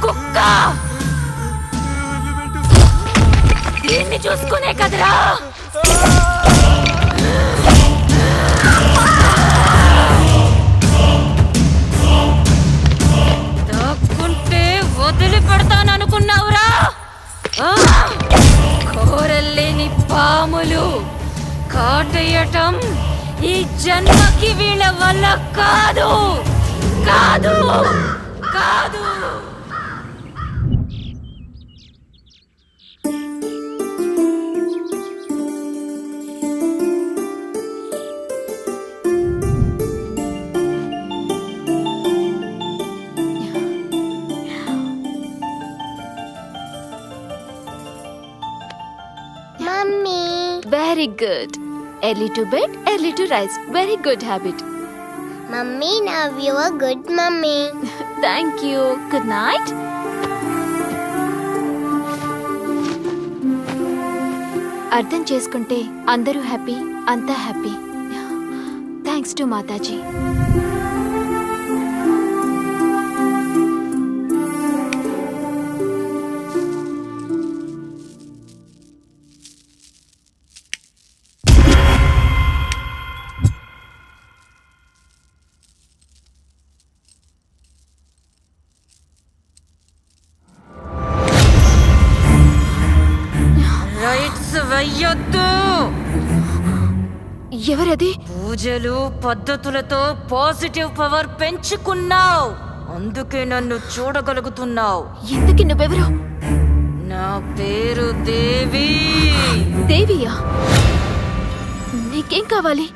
కుక్క దీన్ని చూసుకునే కదరా దాక్కుంటే వదిలి పెడతాననుకున్నావురా కోరల్లేని పాములు కాటేయటం ఈ జన్మకి వీళ్ళ వల్ల కాదు కాదు కాదు. Mummy very good. Early to bed, early to rise. Very good habit. Mummy now you are good mummy. Thank you. Good night. అర్థం చేసుకుంటే అందరూ హ్యాపీ, అంతా happy. Thanks to Mataji. Rites వెయ్యొద్దు. ఎవరది? పూజలు పద్ధతులతో పాజిటివ్ పవర్ పెంచుకున్నావు, అందుకే నన్ను చూడగలుగుతున్నావు. ఎందుకు నువ్వెవరు? నా పేరు దేవి. దేవియా? నీకేం కావాలి?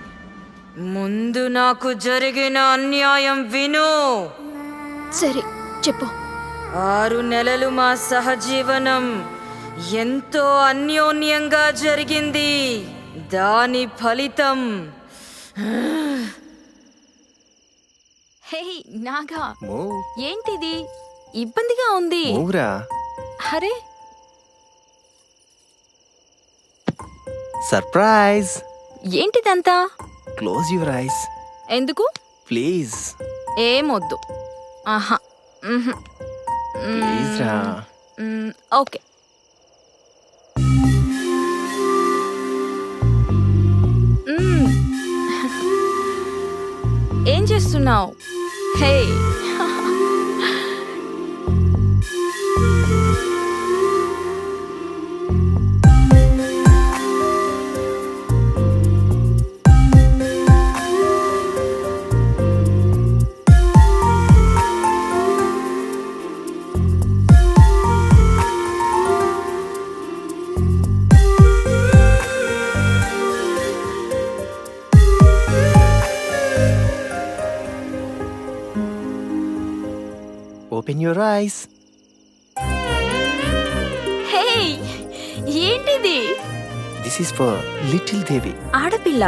ముందు నాకు జరిగిన అన్యాయం విను. సరే చెప్పు. 6 నెలలు మా సహజీవనం ఎంతో అన్యోన్యంగా జరిగింది. దాని ఫలితం హే నాగా, మో ఏంటిది? ఇబ్బందిగా ఉంది. మోరా అరే సర్ప్రైజ్. ఏంటిదంతా? క్లోజ్ యువర్ ఐస్ ఎందుకు? ప్లీజ్. ఏమొద్దు. ఆహా. ప్లీజ్ రా. ఓకే. ఏం చేస్తున్నావు? హే ఓపెన్ యువర్ ఐస్. హే ఏంటిది? దిస్ ఈస్ ఫర్ లిటిల్ దేవి. ఆడపిల్ల?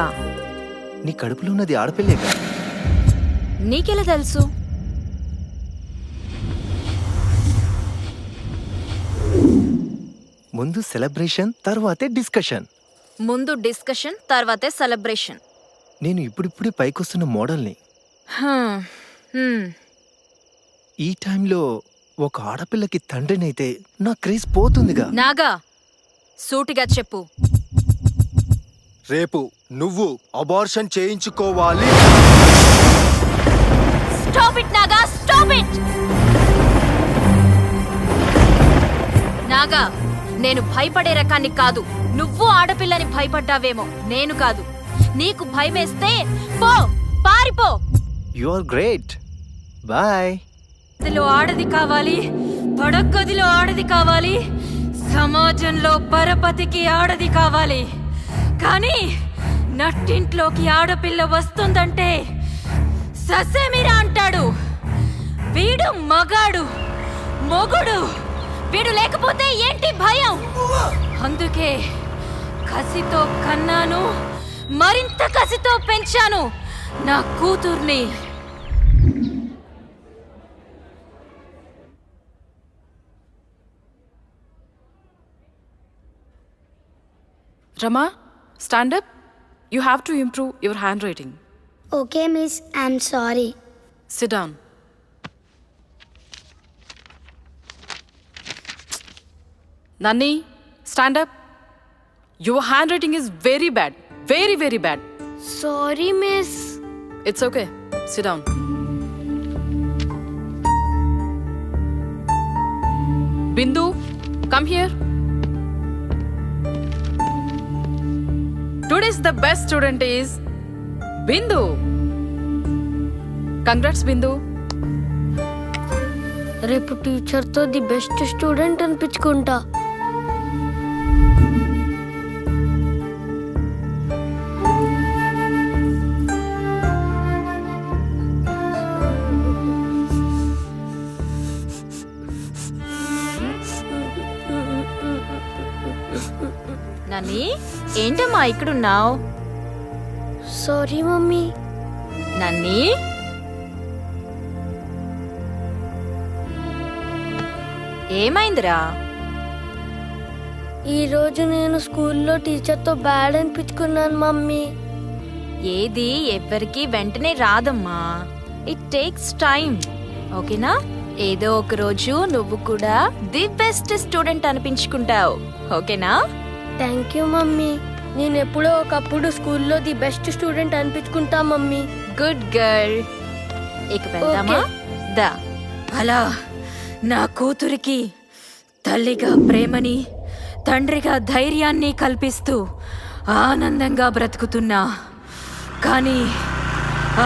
నీ కడుపులో ఉన్నది ఆడపిల్లేగా. నీకెలా తెలుసు? ముందు సెలబ్రేషన్, తర్వాతే డిస్కషన్. ముందు డిస్కషన్, తర్వాతే సెలబ్రేషన్. నేను ఇప్పుడిప్పుడే పైకొస్తున్న మోడల్ని. ఈ టైంలో ఒక ఆడపిల్లకి తండ్రినైతే నా క్రేజ్ పోతుందిగా. నాగా, సూటిగా చెప్పు. రేపు నువ్వు అబార్షన్ చేయించుకోవాలి. Stop it Naga, stop it. Naga, నేను భయపడే రకాన్ని కాదు. నువ్వు ఆడపిల్లని భయపడ్డావేమో, నేను కాదు. నీకు భయమేస్తే పో, పారిపో. You are great. బాయ్. గదిలో ఆడది కావాలి, పడగదిలో ఆడది కావాలి, సమాజంలో పరపతికి ఆడది కావాలి. కానీ నట్టింట్లోకి ఆడపిల్ల వస్తుందంటే ససేమిరా అంటాడు. వీడు మగాడు, మొగుడు. వీడు లేకపోతే ఏంటి భయం? అందుకే కసితో కన్నాను, మరింత కసితో పెంచాను నా కూతుర్ని. Rama, stand up. You have to improve your handwriting. Okay, miss. I'm sorry. Sit down. Nani, stand up. Your handwriting is very bad. Very, very bad. Sorry, miss. It's okay. Sit down. Bindu, come here. Today's the best student is Bindu. Congrats, Bindu. రేపు టీచర్తో ది బెస్ట్ స్టూడెంట్ అనిపించుకుంటా. నని ఏంటమ్మా ఇక్కడున్నావు? Sorry mummy. నన్ని ఏమైందిరా? ఈరోజు నేను స్కూల్లో టీచర్తో బ్యాడ్ అనిపించుకున్నాను మమ్మీ. ఏది ఎవ్వరికి వెంటనే రాదమ్మా. It takes time. ఓకేనా? ఏదో ఒక రోజు నువ్వు కూడా ది బెస్ట్ స్టూడెంట్ అనిపించుకుంటావు. ఓకేనా? Thank you mummy. నేను ఎప్పుడో ఒకప్పుడు స్కూల్లో ది బెస్ట్ స్టూడెంట్ అనిపించుకుంటా మమ్మీ. Good girl. ఇక వెళ్దామా? దా. అలా నా కూతురికి తల్లిగా ప్రేమని, తండ్రిగా ధైర్యాన్ని కల్పిస్తూ ఆనందంగా బ్రతుకుతున్నా. కానీ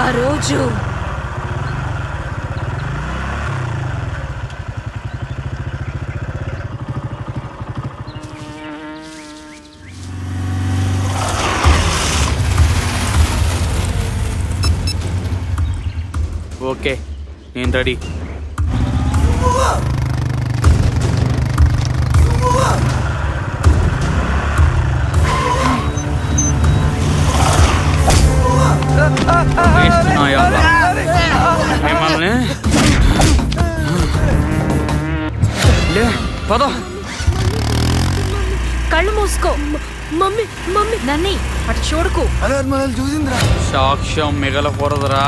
ఆ రోజు ఓకే, నేను రెడీ. మిమ్మల్ని లే పద. కళ్ళు మూసుకో. మమ్మీ మమ్మీ నన్ని అటు చూడకు. చూసిందిరా. సాక్ష్యం మిగలకూడదురా.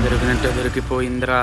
దొరికినట్టే దొరికిపోయిందిరా.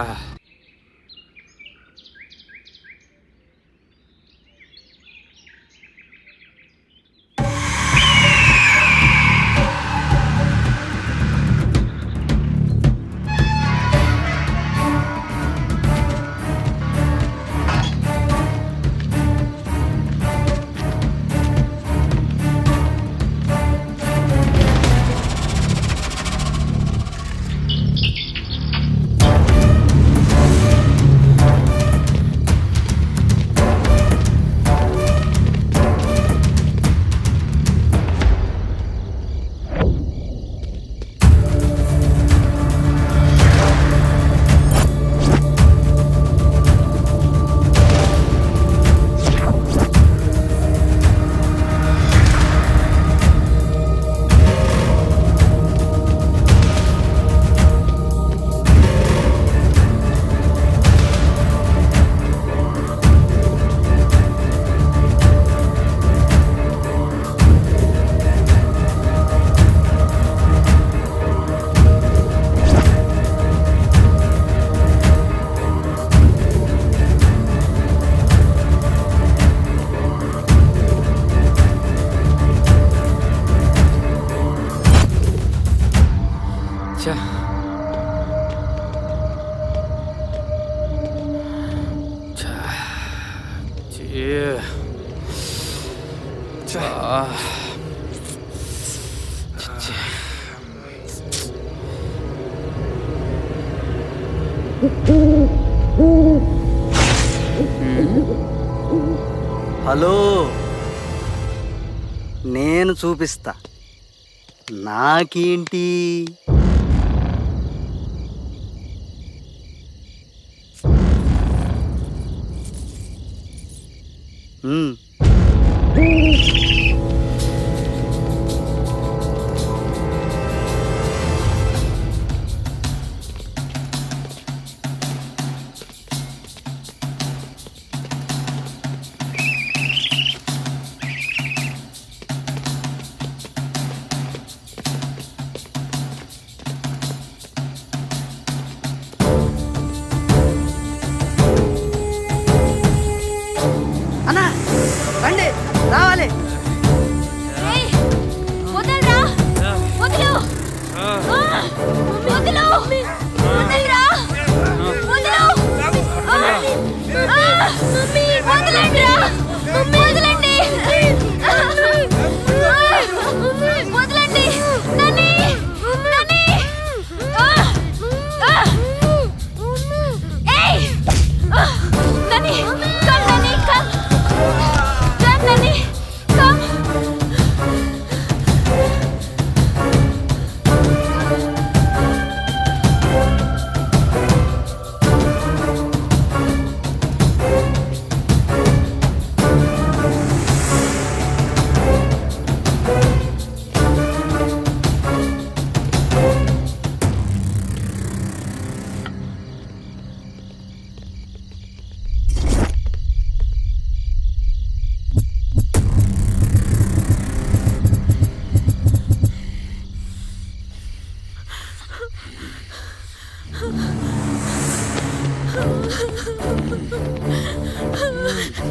హలో, నేను చూపిస్తా నాకేంటి. అన్నా రండి రావాలి. వదలరా వదలు వదలు వదలరా వదలు వదలండిరా వదలండి వదలండి నన్ను ఏయ్ నన్ను కమ్ నన్ను కమ్ నన్ను కమ్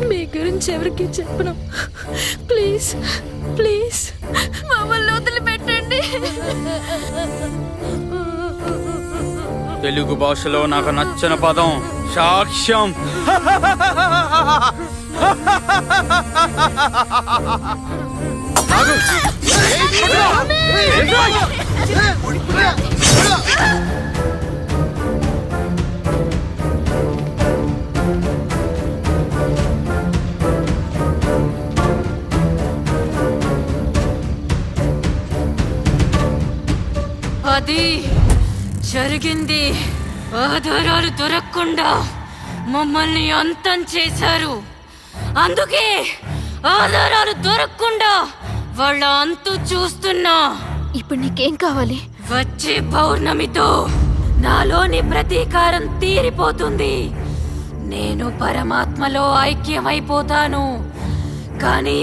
మీ గురించి ఎవరికి చెప్పను. ప్లీజ్ ప్లీజ్ మమ్మల్ని వదిలిపెట్టండి. తెలుగు భాషలో నాకు నచ్చిన పదం సాక్ష్యం. అది జరిగింది. ఆధారాలు దొరకకుండా మమ్మల్ని అంతం చేశారు. అందుకే ఆధారాలు దొరకకుండా వాళ్ళ అంతు చూస్తున్నా. ఇప్పుడు నీకేం కావాలి? వచ్చే పౌర్ణమితో నాలోని ప్రతీకారం తీరిపోతుంది. నేను పరమాత్మలో ఐక్యమైపోతాను. కానీ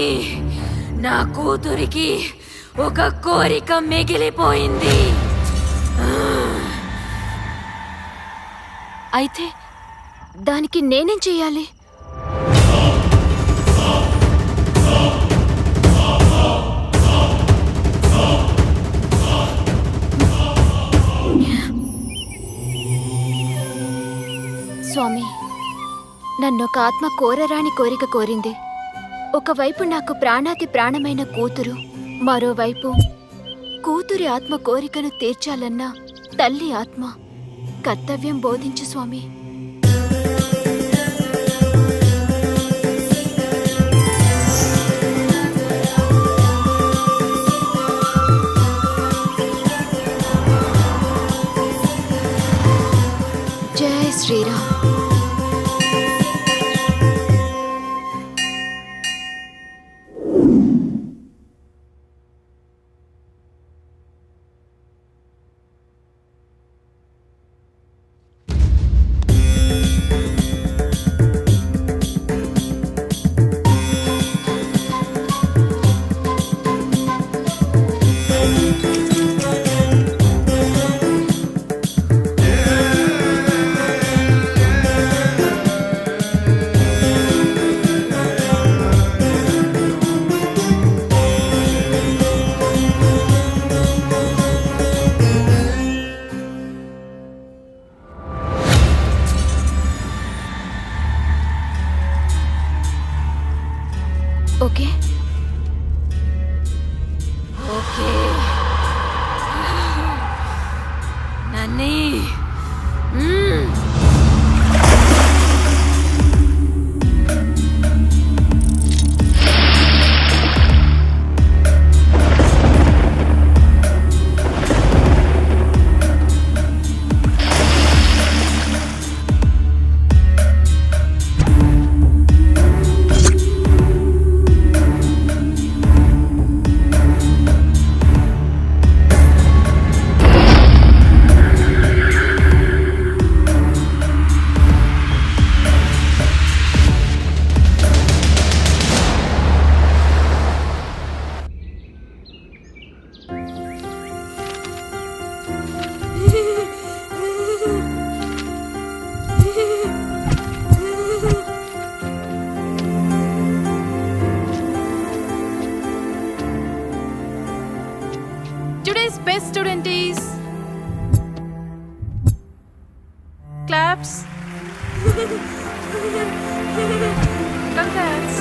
నా కూతురికి ఒక కోరిక మిగిలిపోయింది. అయితే దానికి నేనేం చెయ్యాలి? స్వామి, నన్నొక ఆత్మ కోరరాని కోరిక కోరింది. ఒకవైపు నాకు ప్రాణాతి ప్రాణమైన కూతురు, మరోవైపు కూతురి ఆత్మ కోరికను తీర్చాలన్న తల్లి ఆత్మ. కర్తవ్యం బోధించు స్వామి. Jai Shriram. Okay okay nanny. best student is claps. Congrats.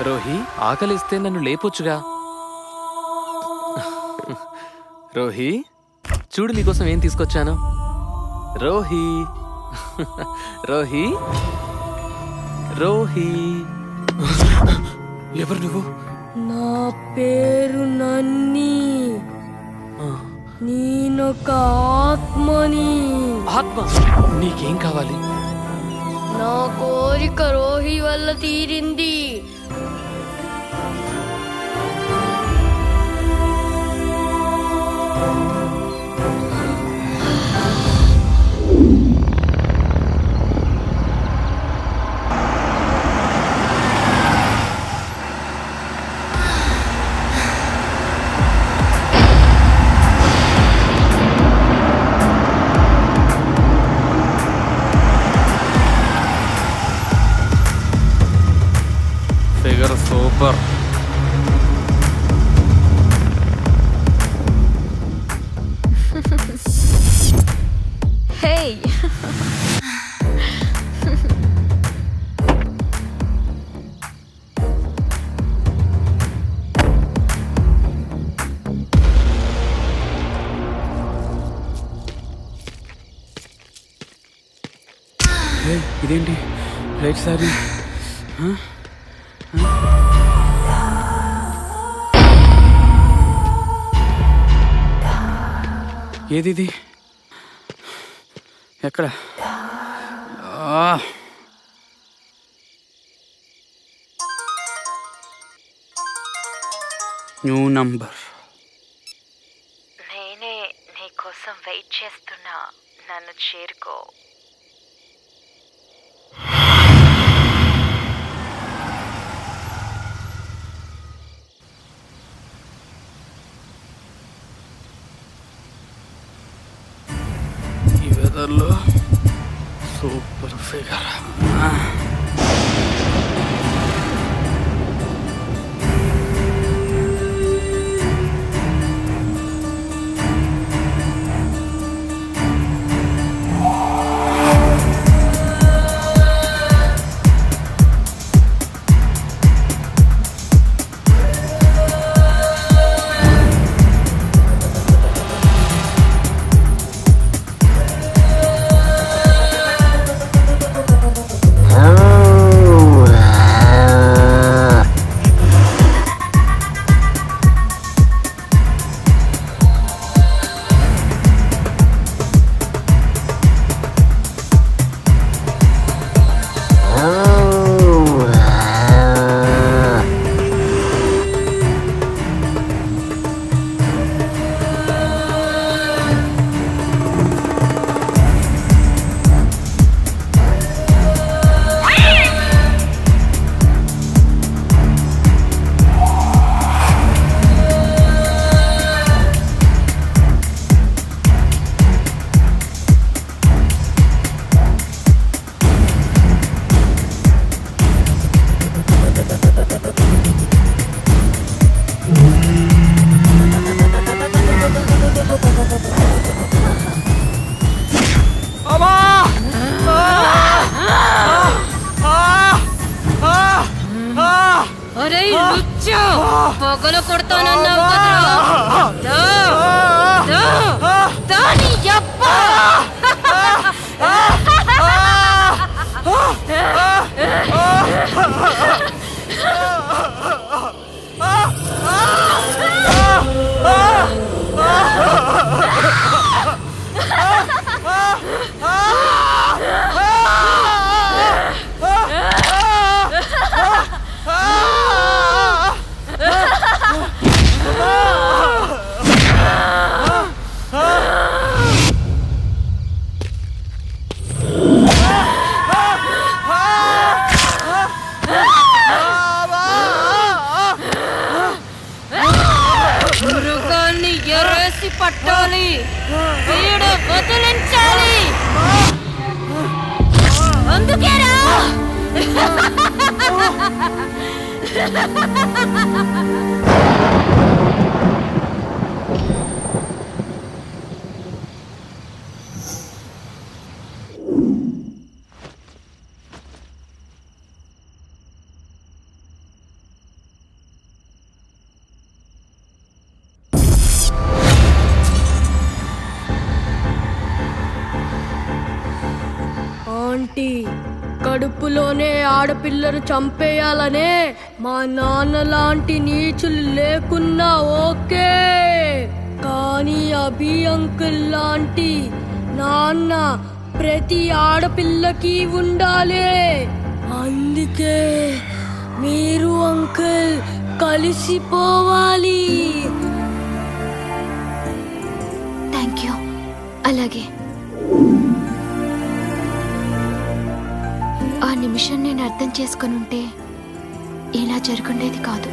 Rohi, ఆకలిస్తే నన్ను లేపొచ్చుగా. రోహి, చూడు నీకోసం ఏం తీసుకొచ్చాను. రోహి, రోహి, రోహి. ఎవరు నువ్వు? నా పేరు నన్ని. నేనొక ఆత్మని. ఆత్మ? నీకేం కావాలి? నా కోరిక రోహి వల్ల తీరింది. Figure super. Hey. ఇదేంటి రైట్ సారీ? ఏది ఎక్కడ? New number. నేనే నీ కోసం వెయిట్ చేస్తున్నా, నన్ను చేరుకో. ఈ వెదర్లో సూపర్ ఫిగర్. అరే లుచ్చా, పగల కొడతానన్నావు కదరా. దాని యబ్బా. ఆంటీ, కడుపులోనే ఆడపిల్లను చంపేయాలనే మా నాన్న లాంటి నీచులు లేకున్నా ఓకే, కానీ అభి అంకుల్ లాంటి నాన్న ప్రతి ఆడపిల్లకి ఉండాలి. అందుకే మీరు అంకుల్ కలిసిపోవాలి. Thank you. అలాగే. ఆ నిమిషం నేను అర్థం చేసుకుని ఉంటే ఇలా జరుగుండేది కాదు.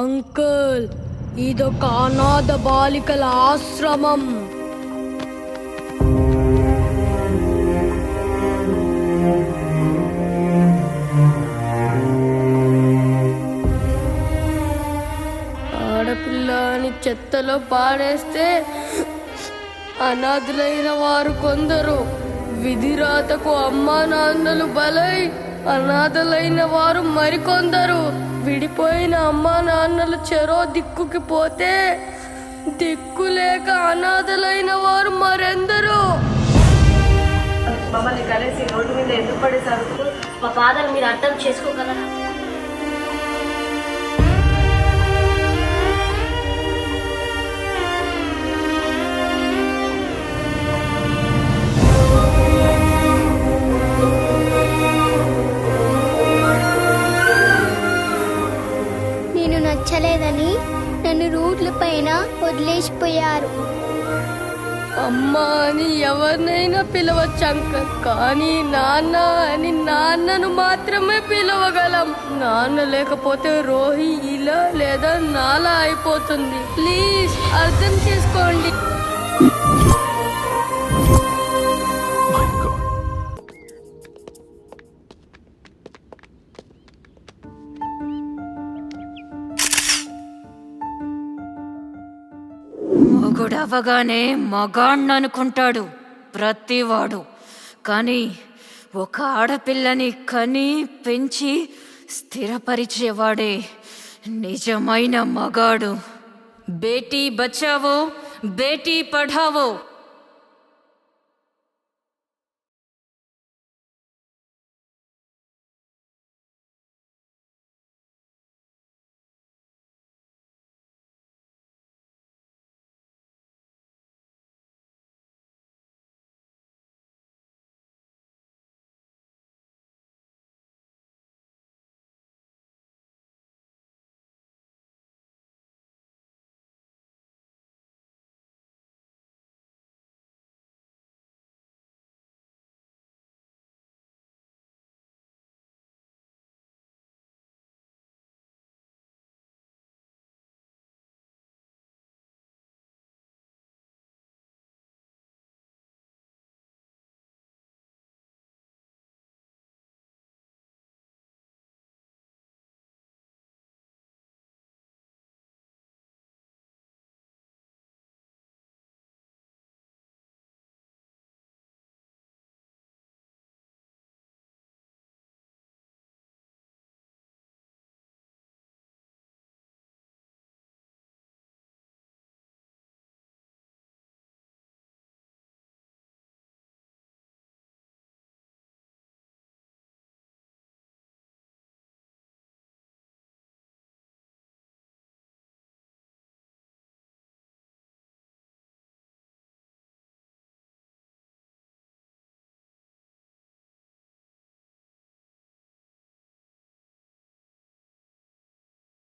అంకుల్, ఇదొక అనాథ బాలికల ఆశ్రమం. ఆడపిల్ల అని చెత్తలో పాడేస్తే అనాథులైన వారు కొందరు, విధిరాతకు అమ్మా నాన్నలు బలై అనాథలైన వారు మరికొందరు. విడిపోయిన అమ్మా నాన్నలు చెరో దిక్కుకి పోతే దిక్కులేక అనాథలైన వారు మరెందరూ. మమ్మల్ని కలిసి రోడ్డు మీద ఎందుకు పడేశారు? మా బాధను మీరు అర్థం చేసుకోగలరా? నేను నచ్చలేదని నన్ను రూట్ల పైన వదిలేసిపోయారు. అమ్మా అని ఎవరినైనా పిలవచ్చు అంకల్, కానీ నాన్న అని నాన్నను మాత్రమే పిలవగలం. నాన్న లేకపోతే రోహి ఇలా లేదా నాలా అయిపోతుంది. ప్లీజ్ అర్థం చేసుకోండి. మొగుడవగానే మగాణ్ణనుకుంటాడు ప్రతివాడు, కానీ ఒక ఆడపిల్లని కని పెంచి స్థిరపరిచేవాడే నిజమైన మగాడు. బేటీ బచావో బేటీ పఢావో